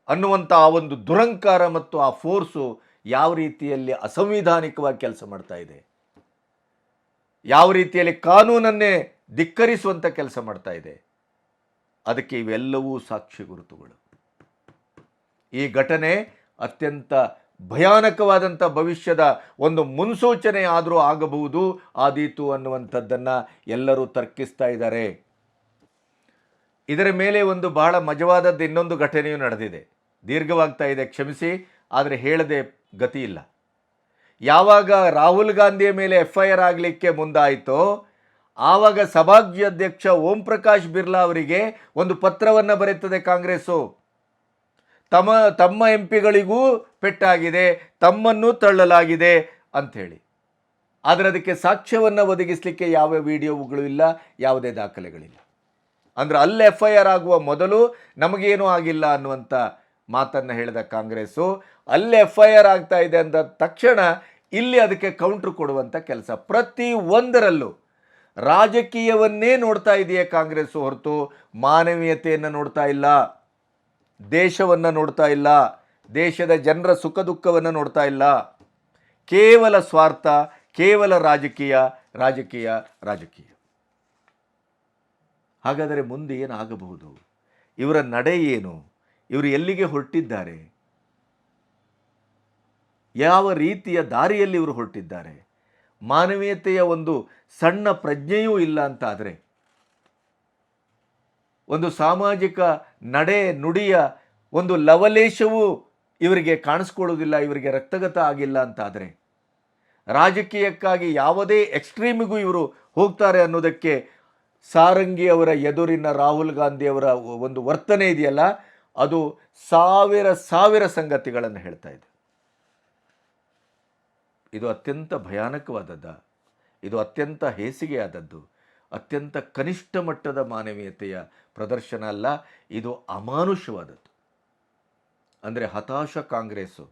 ಅನ್ನುವಂಥ ಆ ಒಂದು ದುರಂಕಾರ ಮತ್ತು ಆ ಫೋರ್ಸು ಯಾವ ರೀತಿಯಲ್ಲಿ ಅಸಂವಿಧಾನಿಕವಾಗಿ ಕೆಲಸ ಮಾಡ್ತಾ ಇದೆ, ಯಾವ ರೀತಿಯಲ್ಲಿ ಕಾನೂನನ್ನೇ ಧಿಕ್ಕರಿಸುವಂಥ ಕೆಲಸ ಮಾಡ್ತಾ ಇದೆ, ಅದಕ್ಕೆ ಇವೆಲ್ಲವೂ ಸಾಕ್ಷಿ ಗುರುತುಗಳು. ಈ ಘಟನೆ ಅತ್ಯಂತ ಭಯಾನಕವಾದಂಥ ಭವಿಷ್ಯದ ಒಂದು ಮುನ್ಸೂಚನೆ ಆದರೂ ಆಗಬಹುದು, ಆದೀತು ಅನ್ನುವಂಥದ್ದನ್ನು ಎಲ್ಲರೂ ತರ್ಕಿಸ್ತಾ ಇದ್ದಾರೆ. ಇದರ ಮೇಲೆ ಒಂದು ಬಹಳ ಮಜವಾದದ್ದು ಇನ್ನೊಂದು ಘಟನೆಯೂ ನಡೆದಿದೆ. ದೀರ್ಘವಾಗ್ತಾ ಇದೆ, ಕ್ಷಮಿಸಿ, ಆದರೆ ಹೇಳದೆ ಗತಿ ಇಲ್ಲ. ಯಾವಾಗ ರಾಹುಲ್ ಗಾಂಧಿಯ ಮೇಲೆ FIR ಆಗಲಿಕ್ಕೆ ಮುಂದಾಯಿತೋ ಆವಾಗ ಸಭಾಧ್ಯಕ್ಷ ಓಂ ಪ್ರಕಾಶ್ ಬಿರ್ಲಾ ಅವರಿಗೆ ಒಂದು ಪತ್ರವನ್ನು ಬರೆಯುತ್ತದೆ ಕಾಂಗ್ರೆಸ್ಸು. ತಮ್ಮ MP ಗಳಿಗೂ ಪೆಟ್ಟಾಗಿದೆ, ತಮ್ಮನ್ನು ತಳ್ಳಲಾಗಿದೆ ಅಂಥೇಳಿ. ಆದರೆ ಅದಕ್ಕೆ ಸಾಕ್ಷ್ಯವನ್ನು ಒದಗಿಸಲಿಕ್ಕೆ ಯಾವ ವಿಡಿಯೋಗಳು ಇಲ್ಲ, ಯಾವುದೇ ದಾಖಲೆಗಳಿಲ್ಲ. ಅಂದರೆ ಅಲ್ಲಿ FIR ಆಗುವ ಮೊದಲು ನಮಗೇನೂ ಆಗಿಲ್ಲ ಅನ್ನುವಂಥ ಮಾತನ್ನು ಹೇಳಿದ ಕಾಂಗ್ರೆಸ್ಸು ಅಲ್ಲಿ FIR ಆಗ್ತಾ ಇದೆ ಅಂದ ತಕ್ಷಣ ಇಲ್ಲಿ ಅದಕ್ಕೆ ಕೌಂಟ್ರ್ ಕೊಡುವಂಥ ಕೆಲಸ. ಪ್ರತಿ ಒಂದರಲ್ಲೂ ರಾಜಕೀಯವನ್ನೇ ನೋಡ್ತಾ ಇದೆಯೇ ಕಾಂಗ್ರೆಸ್ಸು ಹೊರತು ಮಾನವೀಯತೆಯನ್ನು ನೋಡ್ತಾ ಇಲ್ಲ, ದೇಶವನ್ನು ನೋಡ್ತಾ ಇಲ್ಲ, ದೇಶದ ಜನರ ಸುಖ ದುಃಖವನ್ನು ನೋಡ್ತಾ ಇಲ್ಲ. ಕೇವಲ ಸ್ವಾರ್ಥ, ಕೇವಲ ರಾಜಕೀಯ, ರಾಜಕೀಯ, ರಾಜಕೀಯ. ಹಾಗಾದರೆ ಮುಂದೆ ಏನಾಗಬಹುದು? ಇವರ ನಡೆ ಏನು? ಇವರು ಎಲ್ಲಿಗೆ ಹೊರಟಿದ್ದಾರೆ? ಯಾವ ರೀತಿಯ ದಾರಿಯಲ್ಲಿ ಇವರು ಹೊರಟಿದ್ದಾರೆ? ಮಾನವೀಯತೆಯ ಒಂದು ಸಣ್ಣ ಪ್ರಜ್ಞೆಯೂ ಇಲ್ಲ ಅಂತ ಆದರೆ, ಒಂದು ಸಾಮಾಜಿಕ ನಡೆ ನುಡಿಯ ಒಂದು ಲವಲೇಶವೂ ಇವರಿಗೆ ಕಾಣಿಸ್ಕೊಳ್ಳೋದಿಲ್ಲ, ಇವರಿಗೆ ರಕ್ತಗತ ಆಗಿಲ್ಲ ಅಂತಾದರೆ, ರಾಜಕೀಯಕ್ಕಾಗಿ ಯಾವುದೇ ಎಕ್ಸ್ಟ್ರೀಮಿಗೂ ಇವರು ಹೋಗ್ತಾರೆ ಅನ್ನೋದಕ್ಕೆ ಸಾರಂಗಿ ಅವರ ಎದುರಿನ ರಾಹುಲ್ ಗಾಂಧಿ ಅವರ ಒಂದು ವರ್ತನೆ ಇದೆಯಲ್ಲ, ಅದು ಸಾವಿರ ಸಂಗತಿಗಳನ್ನು ಹೇಳ್ತಾ ಇದೆ. ಇದು ಅತ್ಯಂತ ಭಯಾನಕವಾದದ್ದು, ಇದು ಅತ್ಯಂತ ಹೇಸಿಗೆಯಾದದ್ದು, ಅತ್ಯಂತ ಕನಿಷ್ಠ ಮಟ್ಟದ ಮಾನವೀಯತೆಯ ಪ್ರದರ್ಶನ ಅಲ್ಲ, ಇದು ಅಮಾನುಷವಾದದ್ದು. ಅಂದರೆ ಹತಾಶ ಕಾಂಗ್ರೆಸ್ಸು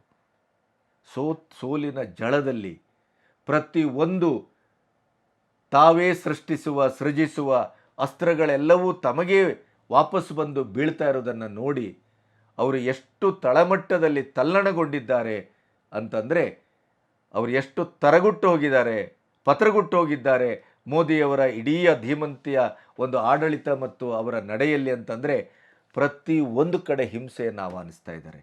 ಸೋಲಿನ ಜಳದಲ್ಲಿ ಪ್ರತಿಯೊಂದು ತಾವೇ ಸೃಜಿಸುವ ಅಸ್ತ್ರಗಳೆಲ್ಲವೂ ತಮಗೆ ವಾಪಸ್ ಬಂದು ಬೀಳ್ತಾ ಇರೋದನ್ನು ನೋಡಿ ಅವರು ಎಷ್ಟು ತಳಮಟ್ಟದಲ್ಲಿ ತಲ್ಲಣಗೊಂಡಿದ್ದಾರೆ ಅಂತಂದರೆ, ಅವರು ಎಷ್ಟು ತರಗುಟ್ಟು ಹೋಗಿದ್ದಾರೆ, ಪತ್ರಗುಟ್ಟು ಹೋಗಿದ್ದಾರೆ ಮೋದಿಯವರ ಇಡೀ ಧೀಮಂತಿಯ ಒಂದು ಆಡಳಿತ ಮತ್ತು ಅವರ ನಡೆಯಲ್ಲಿ ಅಂತಂದರೆ, ಪ್ರತಿ ಒಂದು ಕಡೆ ಹಿಂಸೆಯನ್ನು ಆಹ್ವಾನಿಸ್ತಾ ಇದ್ದಾರೆ,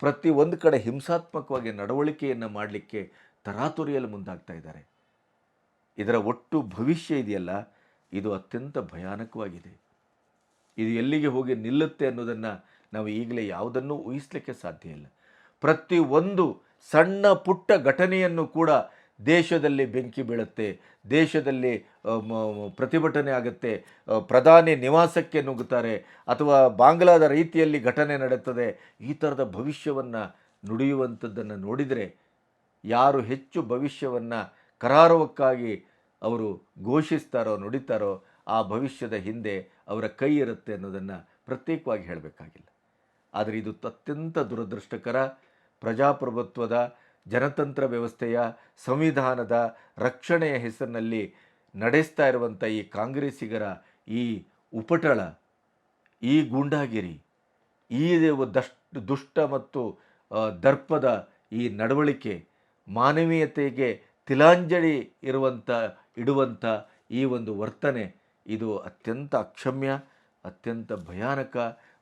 ಪ್ರತಿ ಒಂದು ಕಡೆ ಹಿಂಸಾತ್ಮಕವಾಗಿ ನಡವಳಿಕೆಯನ್ನು ಮಾಡಲಿಕ್ಕೆ ತರಾತುರಿಯಲ್ಲಿ ಮುಂದಾಗ್ತಾ ಇದ್ದಾರೆ. ಇದರ ಒಟ್ಟು ಭವಿಷ್ಯ ಇದೆಯಲ್ಲ, ಇದು ಅತ್ಯಂತ ಭಯಾನಕವಾಗಿದೆ. ಇದು ಎಲ್ಲಿಗೆ ಹೋಗಿ ನಿಲ್ಲುತ್ತೆ ಅನ್ನೋದನ್ನು ನಾವು ಈಗಲೇ ಯಾವುದನ್ನೂ ಊಹಿಸಲಿಕ್ಕೆ ಸಾಧ್ಯ ಇಲ್ಲ. ಪ್ರತಿ ಒಂದು ಸಣ್ಣ ಪುಟ್ಟ ಘಟನೆಯನ್ನು ಕೂಡ ದೇಶದಲ್ಲಿ ಬೆಂಕಿ ಬೀಳುತ್ತೆ, ದೇಶದಲ್ಲಿ ಪ್ರತಿಭಟನೆ ಆಗುತ್ತೆ, ಪ್ರಧಾನಿ ನಿವಾಸಕ್ಕೆ ನುಗ್ಗುತ್ತಾರೆ, ಅಥವಾ ಬಾಂಗ್ಲಾದ ರೀತಿಯಲ್ಲಿ ಘಟನೆ ನಡೆಯುತ್ತದೆ. ಈ ಥರದ ಭವಿಷ್ಯವನ್ನು ನುಡಿಯುವಂಥದ್ದನ್ನು ನೋಡಿದರೆ ಯಾರು ಹೆಚ್ಚು ಭವಿಷ್ಯವನ್ನು ಕರಾರುವಕ್ಕಾಗಿ ಅವರು ಘೋಷಿಸ್ತಾರೋ ನುಡಿತಾರೋ ಆ ಭವಿಷ್ಯದ ಹಿಂದೆ ಅವರ ಕೈ ಇರುತ್ತೆ ಅನ್ನೋದನ್ನು ಪ್ರತ್ಯೇಕವಾಗಿ ಹೇಳಬೇಕಾಗಿಲ್ಲ. ಆದರೆ ಇದು ಅತ್ಯಂತ ದುರದೃಷ್ಟಕರ. ಪ್ರಜಾಪ್ರಭುತ್ವದ ಜನತಂತ್ರ ವ್ಯವಸ್ಥೆಯ ಸಂವಿಧಾನದ ರಕ್ಷಣೆಯ ಹೆಸರಿನಲ್ಲಿ ನಡೆಸ್ತಾ ಇರುವಂಥ ಈ ಕಾಂಗ್ರೆಸ್ಸಿಗರ ಈ ಉಪಟಳ, ಈ ಗೂಂಡಾಗಿರಿ, ಈ ದುಷ್ಟ ಮತ್ತು ದರ್ಪದ ಈ ನಡವಳಿಕೆ, ಮಾನವೀಯತೆಗೆ ತಿಲಾಂಜಲಿ ಇಡುವಂಥ ಈ ಒಂದು ವರ್ತನೆ, ಇದು ಅತ್ಯಂತ ಅಕ್ಷಮ್ಯ, ಅತ್ಯಂತ ಭಯಾನಕ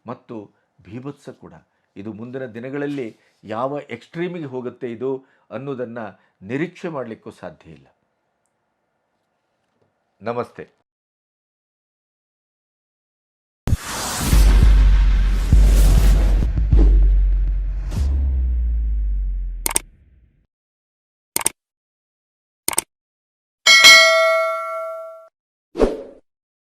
ಮತ್ತು ಭೀಭತ್ಸ ಕೂಡ. ಇದು ಮುಂದಿನ ದಿನಗಳಲ್ಲಿ ಯಾವ ಎಕ್ಸ್ಟ್ರೀಮಿಗೆ ಹೋಗುತ್ತೆ ಇದು ಅನ್ನೋದನ್ನು ನಿರೀಕ್ಷೆ ಮಾಡಲಿಕ್ಕೂ ಸಾಧ್ಯ ಇಲ್ಲ. ನಮಸ್ತೆ.